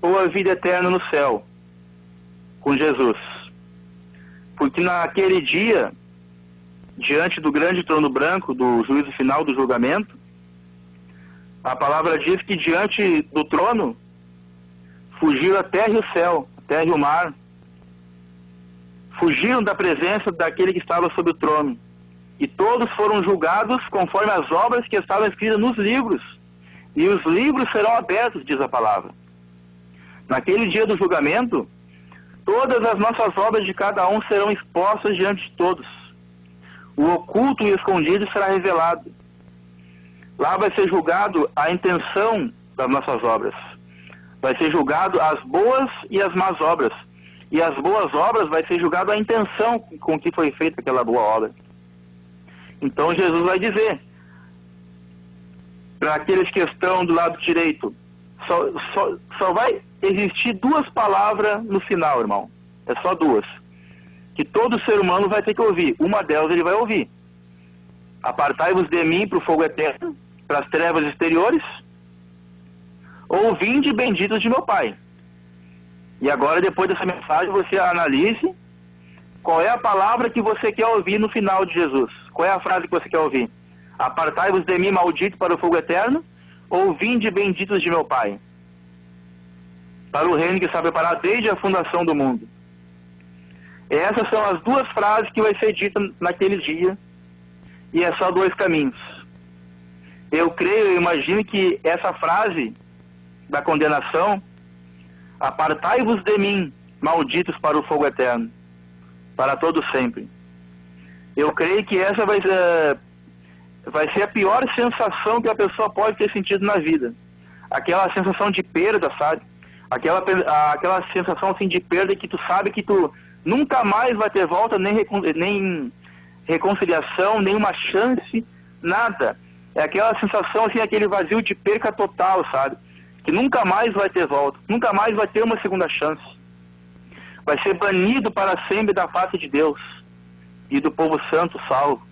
ou a vida eterna no céu, com Jesus. Porque naquele dia, diante do grande trono branco, do juízo final, do julgamento, a palavra diz que diante do trono fugiram a terra e o céu, a terra e o mar. Fugiram da presença daquele que estava sob o trono. E todos foram julgados conforme as obras que estavam escritas nos livros. E os livros serão abertos, diz a palavra. Naquele dia do julgamento, todas as nossas obras de cada um serão expostas diante de todos. O oculto e o escondido será revelado. Lá vai ser julgado a intenção das nossas obras. Vai ser julgado as boas e as más obras. E as boas obras vai ser julgado a intenção com que foi feita aquela boa obra. Então Jesus vai dizer para aqueles que estão do lado direito, só vai existir 2 palavras no final, irmão. É só 2. Que todo ser humano vai ter que ouvir. Uma delas ele vai ouvir: apartai-vos de mim para o fogo eterno, para as trevas exteriores, ou vinde benditos de meu Pai. E agora, depois dessa mensagem, você analise qual é a palavra que você quer ouvir no final de Jesus. Qual é a frase que você quer ouvir? Apartai-vos de mim, maldito, para o fogo eterno, ou vinde benditos de meu Pai, para o reino que está preparado desde a fundação do mundo. Essas são as 2 frases que vai ser dita naquele dia, e é só 2 caminhos. Eu creio, eu imagino que essa frase da condenação, apartai-vos de mim, malditos, para o fogo eterno, para todo sempre. Eu creio que essa vai ser a pior sensação que a pessoa pode ter sentido na vida. Aquela sensação de perda, sabe? Aquela sensação assim de perda que tu sabe que tu nunca mais vai ter volta, nem reconciliação, nenhuma chance, nada. É aquela sensação assim, aquele vazio de perca total, sabe? Que nunca mais vai ter volta, nunca mais vai ter uma segunda chance. Vai ser banido para sempre da face de Deus e do povo santo salvo.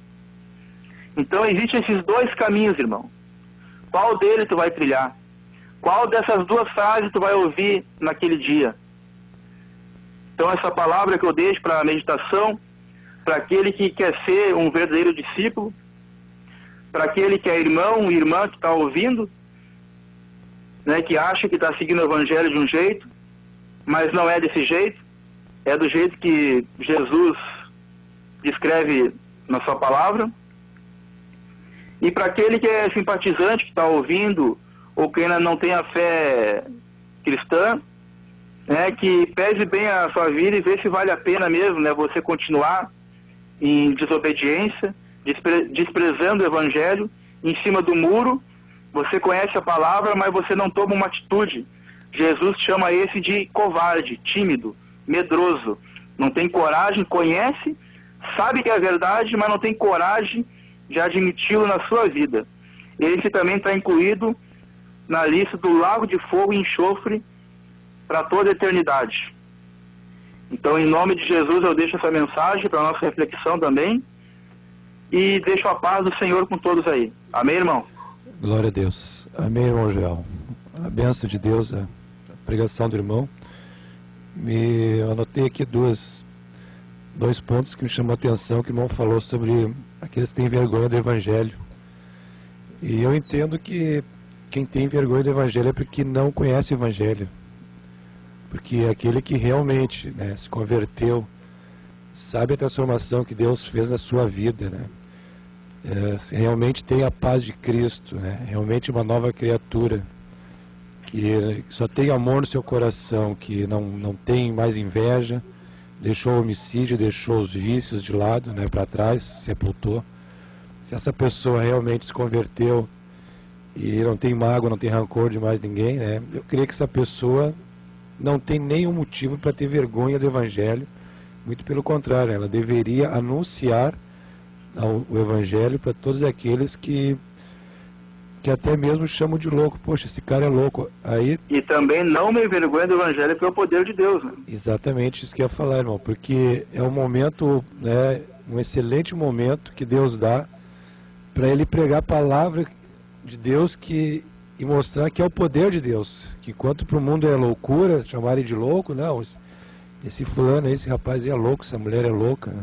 Então existem esses 2 caminhos, irmão. Qual deles tu vai trilhar? Qual dessas 2 frases tu vai ouvir naquele dia? Então essa palavra que eu deixo para a meditação, para aquele que quer ser um verdadeiro discípulo, para aquele que é irmão, irmã que está ouvindo, né, que acha que está seguindo o evangelho de um jeito, mas não é desse jeito, é do jeito que Jesus descreve na sua palavra. E para aquele que é simpatizante, que está ouvindo, ou que ainda não tem a fé cristã, né, que pese bem a sua vida e vê se vale a pena mesmo, né, você continuar em desobediência, desprezando o evangelho, em cima do muro. Você conhece a palavra, mas você não toma uma atitude. Jesus chama esse de covarde, tímido, medroso. Não tem coragem, conhece, sabe que é verdade, mas não tem coragem de admiti-lo na sua vida. Esse também está incluído na lista do lago de fogo e enxofre para toda a eternidade. Então, em nome de Jesus, eu deixo essa mensagem para a nossa reflexão também e deixo a paz do Senhor com todos aí. Amém, irmão? Glória a Deus. Amém, irmão Joel. A bênção de Deus, a pregação do irmão. Eu anotei aqui dois pontos que me chamou a atenção, que o irmão falou sobre aqueles que têm vergonha do Evangelho. E eu entendo que quem tem vergonha do Evangelho é porque não conhece o Evangelho. Porque aquele que realmente, né, se converteu, sabe a transformação que Deus fez na sua vida, né? Realmente tem a paz de Cristo, né? Realmente uma nova criatura, que só tem amor no seu coração, que não tem mais inveja, deixou o homicídio, deixou os vícios de lado, né, para trás, sepultou. Se essa pessoa realmente se converteu e não tem mágoa, não tem rancor de mais ninguém, né, eu creio que essa pessoa não tem nenhum motivo para ter vergonha do Evangelho. Muito pelo contrário, ela deveria anunciar o Evangelho para todos aqueles que até mesmo chamam de louco. Poxa, esse cara é louco. Aí... E também não me envergonha do Evangelho, que é o poder de Deus, né? Exatamente isso que eu ia falar, irmão, porque é um momento, né, um excelente momento que Deus dá para ele pregar a palavra de Deus e mostrar que é o poder de Deus, que enquanto para o mundo é loucura, chamar ele de louco, não, esse fulano, esse rapaz é louco, essa mulher é louca, né?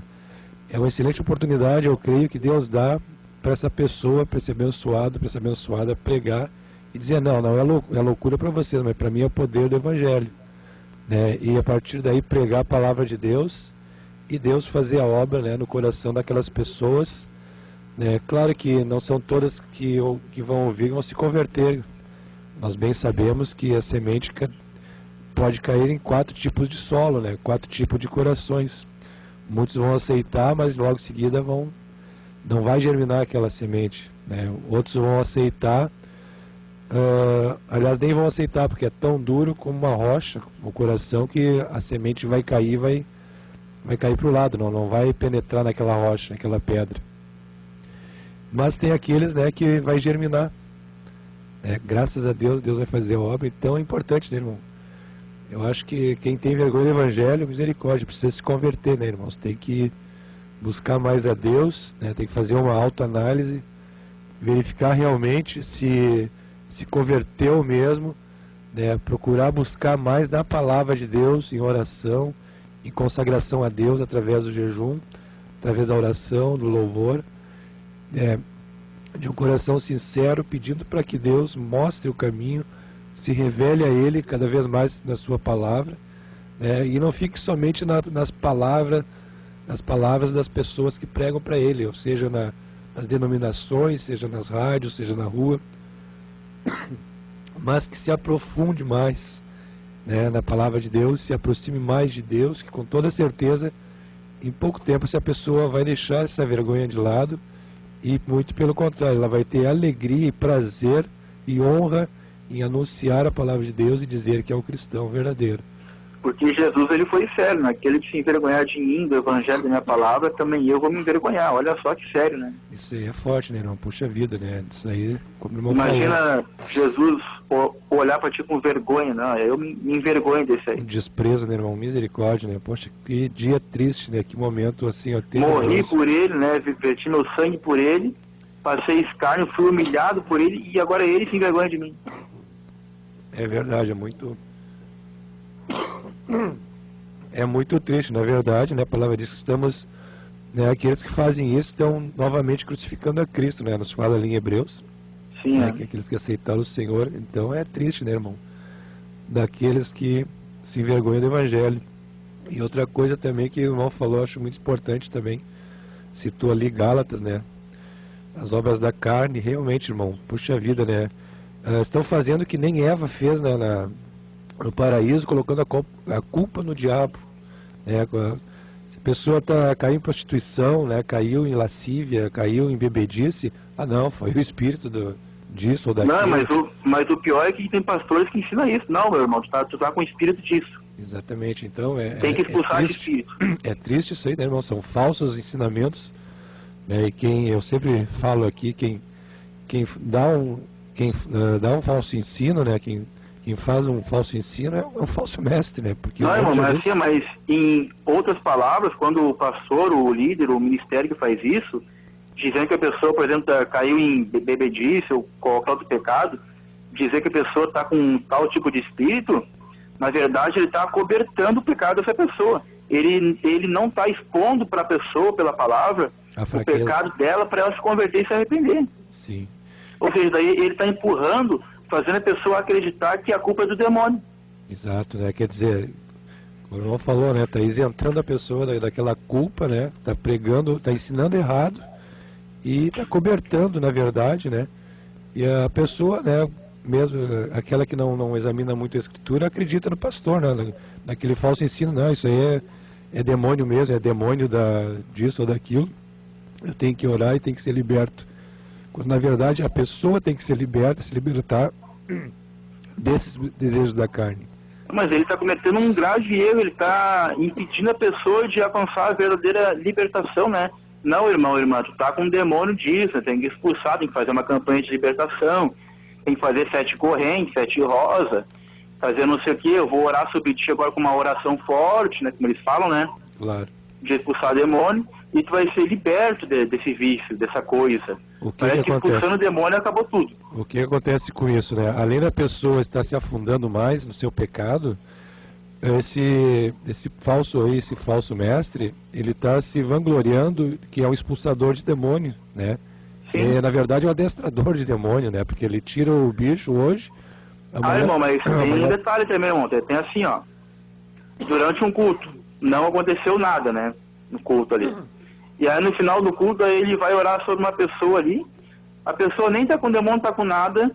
É uma excelente oportunidade, eu creio, que Deus dá para essa pessoa, para esse abençoado, para essa abençoada pregar e dizer, não é loucura para vocês, mas para mim é o poder do Evangelho, né? E a partir daí pregar a palavra de Deus e Deus fazer a obra, né, no coração daquelas pessoas, né? Claro que não são todas que vão ouvir, vão se converter. Nós bem sabemos que a semente pode cair em 4 tipos de solo, né? 4 tipos de corações. Muitos vão aceitar, mas logo em seguida não vai germinar aquela semente, né? Outros vão aceitar, aliás, nem vão aceitar, porque é tão duro como uma rocha o coração, que a semente vai cair, vai cair para o lado, não vai penetrar naquela rocha, naquela pedra. Mas tem aqueles, né, que vai germinar, né? Graças a Deus, Deus vai fazer a obra. Então é importante, né, irmão? Eu acho que quem tem vergonha do Evangelho, misericórdia, precisa se converter, né, irmãos? Tem que buscar mais a Deus, né? Tem que fazer uma autoanálise, verificar realmente se converteu mesmo, né? Procurar buscar mais na palavra de Deus, em oração, em consagração a Deus, através do jejum, através da oração, do louvor, de um coração sincero, pedindo para que Deus mostre o caminho, se revele a Ele cada vez mais na sua palavra, né? E não fique somente nas palavras das pessoas que pregam para Ele, ou seja, nas denominações, seja nas rádios, seja na rua, mas que se aprofunde mais, né, na palavra de Deus, se aproxime mais de Deus, que com toda certeza, em pouco tempo, essa pessoa vai deixar essa vergonha de lado e, muito pelo contrário, ela vai ter alegria e prazer e honra em anunciar a palavra de Deus e dizer que é um cristão verdadeiro. Porque Jesus, ele foi sério, né? Aquele que se envergonhar de mim, do Evangelho, da minha palavra, também eu vou me envergonhar. Olha só que sério, né? Isso aí é forte, né, irmão? Puxa vida, né? Isso aí, como o irmão Imagina falou, Jesus olhar para ti com vergonha, não? Eu me envergonho desse aí. um desprezo, né, irmão? Misericórdia, né? Poxa, que dia triste, né? Que momento assim, ó. Morri por ele, né? Verti meu sangue por ele, passei escárnio, fui humilhado por ele e agora ele se envergonha de mim. É verdade, é muito triste, na verdade, né? A palavra diz que estamos, né, aqueles que fazem isso estão novamente crucificando a Cristo, né? Nos fala ali em Hebreus. Sim, né? Que aqueles que aceitaram o Senhor. Então é triste, né, irmão? Daqueles que se envergonham do Evangelho. E outra coisa também que o irmão falou, acho muito importante também, citou ali Gálatas, né? As obras da carne, realmente, irmão, puxa vida, né? Estão fazendo que nem Eva fez, né, no paraíso, colocando a culpa no diabo, né? Se a pessoa caiu em prostituição, né, caiu em lascívia, caiu em bebedice, não, foi o espírito disso ou daquilo. Não, mas o pior é que tem pastores que ensinam isso. Não, meu irmão, tu tá com o espírito disso. Exatamente, então tem que expulsar esse espírito. É triste isso aí, né, irmão? São falsos ensinamentos, né? E eu sempre falo aqui, quem dá um falso ensino, né? Quem faz um falso ensino é um falso mestre, né? Porque não, irmão, mas em outras palavras, quando o pastor, o líder, o ministério que faz isso, dizendo que a pessoa, por exemplo, caiu em bebedice ou qualquer outro pecado, dizer que a pessoa está com um tal tipo de espírito, na verdade ele está acobertando o pecado dessa pessoa. Ele não está expondo para a pessoa, pela palavra, o pecado dela para ela se converter e se arrepender. Sim. Ou seja, daí ele está empurrando, fazendo a pessoa acreditar que a culpa é do demônio. Exato, né? Quer dizer, o irmão falou, né? Está isentando a pessoa daquela culpa, né? Está pregando, está ensinando errado e está cobertando, na verdade, né? E a pessoa, né? Mesmo aquela que não examina muito a Escritura, acredita no pastor, né? Naquele falso ensino, não, isso aí é demônio mesmo, é demônio disso ou daquilo. Eu tenho que orar e tenho que ser liberto. Quando na verdade a pessoa tem que ser liberta, se libertar desses desejos da carne. Mas ele está cometendo um grave erro, ele está impedindo a pessoa de alcançar a verdadeira libertação, né? Não, irmão, irmã, tu tá com um demônio disso, tem que expulsar, tem que fazer uma campanha de libertação, tem que fazer 7 correntes, 7 rosas, fazer não sei o que, eu vou orar sobre ti agora com uma oração forte, né, como eles falam, né? Claro. De expulsar demônio, e tu vai ser liberto desse vício, dessa coisa. Parece que expulsando o demônio acabou tudo. O que acontece com isso, né? Além da pessoa estar se afundando mais no seu pecado, esse falso mestre, ele está se vangloriando que é um expulsador de demônio, né? Na verdade é um adestrador de demônio, né? Porque ele tira o bicho hoje. Irmão, mas tem um detalhe também, irmão. Tem assim, ó. Durante um culto, não aconteceu nada, né? No culto ali. E aí no final do culto, aí ele vai orar sobre uma pessoa ali. A pessoa nem tá com demônio, tá com nada,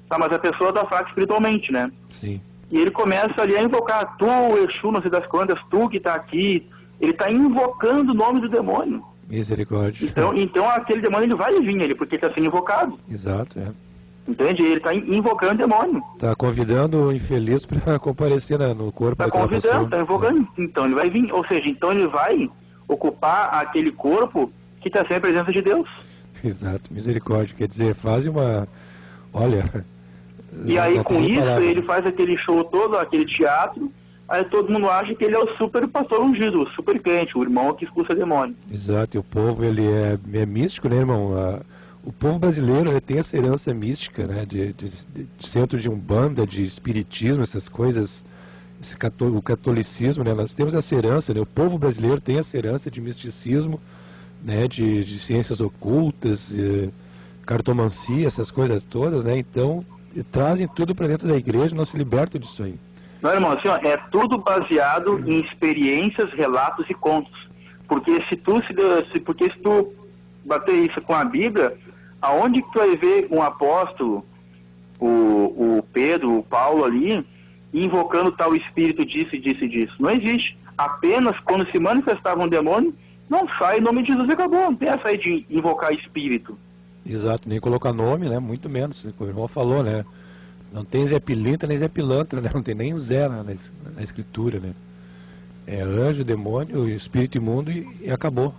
tá? Mas a pessoa tá fraca espiritualmente, né? Sim. E ele começa ali a invocar, tu, Exu, não sei das quantas, tu que tá aqui. Ele tá invocando o nome do demônio. Misericórdia. Então aquele demônio ele vai vir, porque ele está sendo invocado. Exato, é. Entende? Ele está invocando o demônio. Está convidando o infeliz para comparecer no corpo daquela pessoa. Está convidando, está invocando. Então ele vai vir, ou seja, então ele vai ocupar aquele corpo que está sem a presença de Deus. Exato, misericórdia. Quer dizer, faz uma... Olha... E aí com isso ele faz aquele show todo, aquele teatro, aí todo mundo acha que ele é o super pastor ungido, o super crente, o irmão que expulsa demônio. Exato, e o povo ele é místico, né, irmão? O povo brasileiro tem essa herança mística, né, de centro de umbanda, de espiritismo, essas coisas, o catolicismo, né, nós temos essa herança, né, o povo brasileiro tem essa herança de misticismo, né, de ciências ocultas, cartomancia, essas coisas todas, né, então trazem tudo para dentro da igreja e não se libertam disso aí. Não, irmão, assim, ó, é tudo baseado em experiências, relatos e contos. Porque se tu bater isso com a Bíblia, aonde que tu vai ver um apóstolo, o Pedro, o Paulo ali, invocando tal espírito disso e disso e disso? Não existe. Apenas quando se manifestava um demônio, não sai em nome de Jesus e acabou. Não tem essa aí de invocar espírito. Exato, nem colocar nome, né? Muito menos, como o irmão falou, né? Não tem Zé Pilintra nem Zé Pilantra, né? Não tem nem o Zé na escritura, né? É anjo, demônio, espírito imundo e acabou.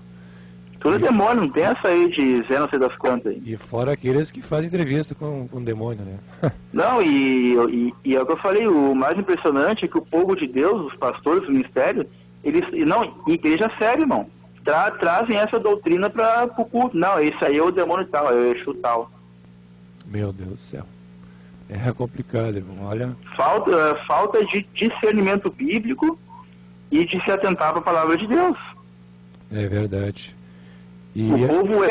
Tudo é demônio, não tem essa aí de Zé não sei das quantas aí. E fora aqueles que fazem entrevista com o demônio, né? Não, e é o que eu falei, o mais impressionante é que o povo de Deus, os pastores, o ministério, eles, não, igreja séria, irmão, trazem essa doutrina para o culto. Não, esse aí é o demônio tal, é o Exu tal. Meu Deus do céu. É complicado, irmão, olha... Falta de discernimento bíblico e de se atentar para a palavra de Deus. É verdade. O povo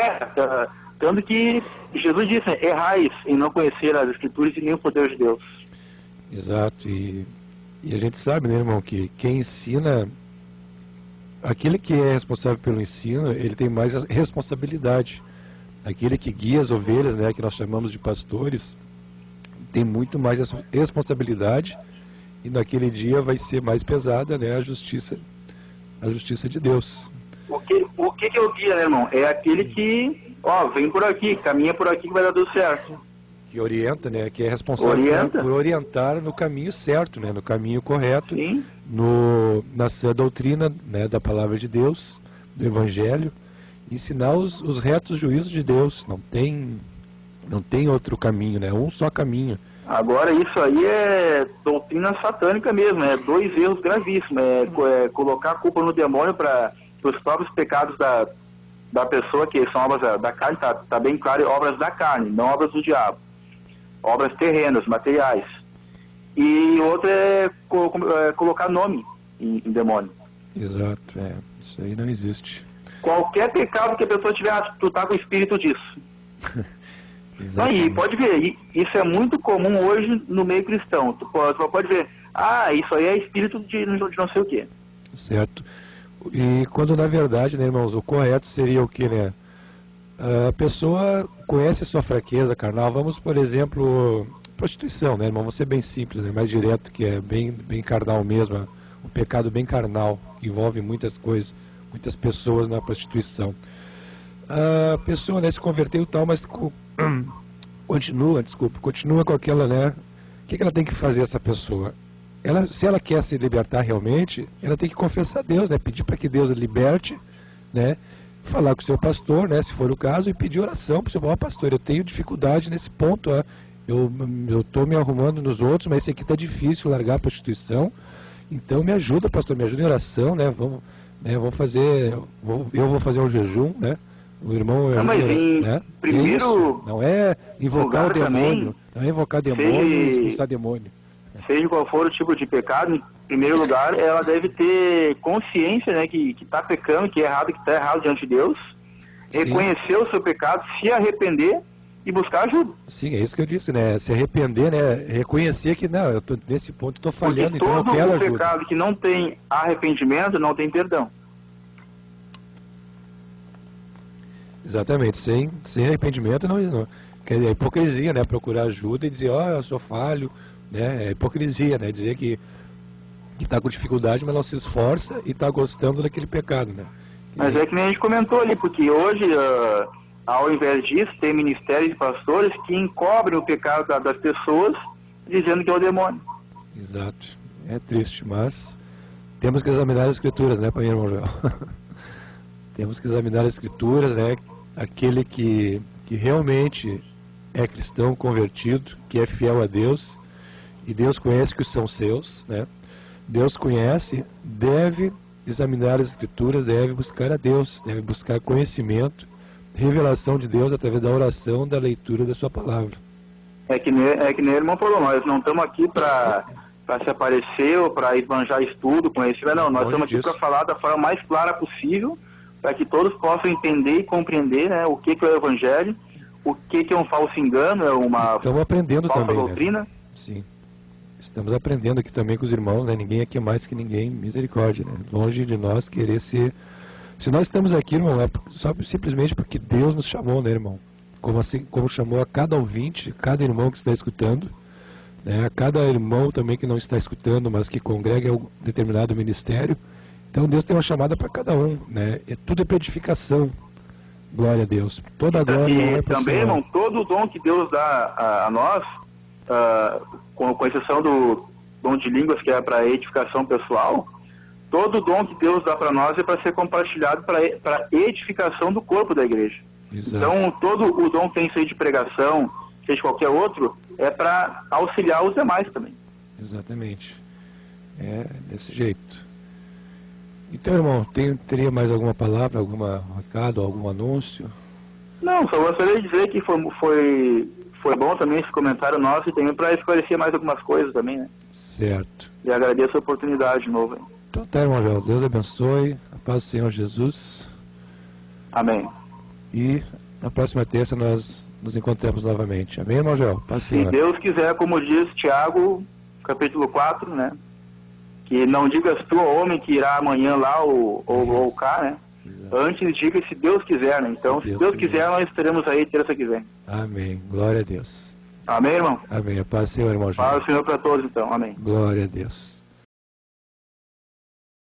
Tanto que Jesus disse, né, errais em não conhecer as Escrituras e nem o poder de Deus. Exato, e a gente sabe, né, irmão, que quem ensina, aquele que é responsável pelo ensino, ele tem mais responsabilidade. Aquele que guia as ovelhas, né, que nós chamamos de pastores, tem muito mais responsabilidade, e naquele dia vai ser mais pesada, né, a justiça de Deus. O que é o guia, né, irmão? É aquele que, vem por aqui, caminha por aqui que vai dar tudo certo. Que orienta, né, que é responsável por orientar no caminho certo, né, no caminho correto, Sim. Na sã doutrina, né, da palavra de Deus, do Evangelho, ensinar os retos juízos de Deus. Não tem outro caminho, né, um só caminho. Agora, isso aí é doutrina satânica mesmo, é 2 erros gravíssimos, é colocar a culpa no demônio para os próprios pecados da pessoa, que são obras da carne, tá bem claro, obras da carne, não obras do diabo. Obras terrenas, materiais. E outra é colocar nome em demônio. Exato, isso aí não existe. Qualquer pecado que a pessoa tiver, tu tá com o espírito disso. Aí, pode ver, isso é muito comum hoje no meio cristão. Tu pode ver, isso aí é espírito de não sei o quê. Certo. E quando na verdade, né, irmãos, o correto seria o que, né? A pessoa conhece a sua fraqueza carnal. Vamos, por exemplo, prostituição, né, irmão? Vamos ser bem simples, né, mais direto, que é bem carnal mesmo. Um pecado bem carnal, que envolve muitas coisas, muitas pessoas na prostituição. A pessoa, né, se converteu e tal, mas continua com aquela, né? O que ela tem que fazer, essa pessoa? Se ela quer se libertar realmente, ela tem que confessar a Deus, né? Pedir para que Deus a liberte, né? Falar com o seu pastor, né? Se for o caso, e pedir oração para o seu pastor. Eu tenho dificuldade nesse ponto, eu estou me arrumando nos outros, mas esse aqui está difícil, largar a prostituição. Então me ajuda, pastor, me ajuda em oração, né? Eu vou fazer um jejum, né? O irmão né? Primeiro, não é invocar o demônio, não é invocar demônio e expulsar demônio. Seja qual for o tipo de pecado, em primeiro lugar, ela deve ter consciência, né, que está pecando, que é errado, que está errado diante de Deus, sim, reconhecer o seu pecado, se arrepender e buscar ajuda. Sim, é isso que eu disse, né? Se arrepender, né? Reconhecer que não, eu tô nesse ponto, estou falhando, então eu quero ajuda. Todo pecado que não tem arrependimento não tem perdão. Exatamente, sem arrependimento não quer dizer, é hipocrisia, né? Procurar ajuda e dizer, eu sou falho, né? É hipocrisia, né? Dizer que está com dificuldade, mas não se esforça e está gostando daquele pecado, né? Mas é que nem a gente comentou ali, porque hoje, ao invés disso, tem ministérios de pastores que encobrem o pecado das pessoas, dizendo que é o demônio. Exato. É triste, mas temos que examinar as escrituras, né, pai, irmão Joel? Temos que examinar as escrituras, né? Aquele que realmente é cristão convertido, que é fiel a Deus, e Deus conhece que os são seus, né? Deus conhece, deve examinar as escrituras, deve buscar a Deus, deve buscar conhecimento, revelação de Deus através da oração, da leitura da sua palavra. É que nem o irmão falou, nós não estamos aqui para se aparecer ou para esbanjar estudo, conhecimento, não, nós estamos aqui para falar da forma mais clara possível, para que todos possam entender e compreender, né, o que é o Evangelho, o que é um falso engano, é uma falsa doutrina. Né? Sim. Estamos aprendendo aqui também com os irmãos, né? Ninguém aqui é mais que ninguém, misericórdia, né? Longe de nós querer ser... Se nós estamos aqui, irmão, é só simplesmente porque Deus nos chamou, né, irmão? Como chamou a cada ouvinte, cada irmão que está escutando, né? A cada irmão também que não está escutando, mas que congrega um determinado ministério. Então Deus tem uma chamada para cada um, né? Tudo é para edificação. Glória a Deus. Toda a glória não é para também, irmão, todo o dom que Deus dá a nós, com exceção do dom de línguas, que é para edificação pessoal, todo o dom que Deus dá para nós é para ser compartilhado para edificação do corpo da igreja. Exato. Então, todo o dom que tem, seja de pregação, seja qualquer outro, é para auxiliar os demais também. Exatamente. É desse jeito. Então, irmão, teria mais alguma palavra, algum recado, algum anúncio? Não, só gostaria de dizer que foi bom também esse comentário nosso e também para esclarecer mais algumas coisas também, né? Certo. E agradeço a oportunidade de novo. Hein? Então tá, irmão Joel, Deus abençoe, a paz do Senhor Jesus. Amém. E na próxima terça nós nos encontramos novamente. Amém, irmão Joel? Paz, Se Senhor. Deus quiser, como diz Tiago, capítulo 4, né? Que não digas tu ao homem que irá amanhã lá ou cá, né? Exato. Antes diga se Deus quiser, né? Então, se Deus quiser, nós estaremos aí terça que vem. Amém. Glória a Deus. Amém, irmão? Amém. A paz, Senhor, irmão Joel. Paz do Senhor para todos, então. Amém. Glória a Deus.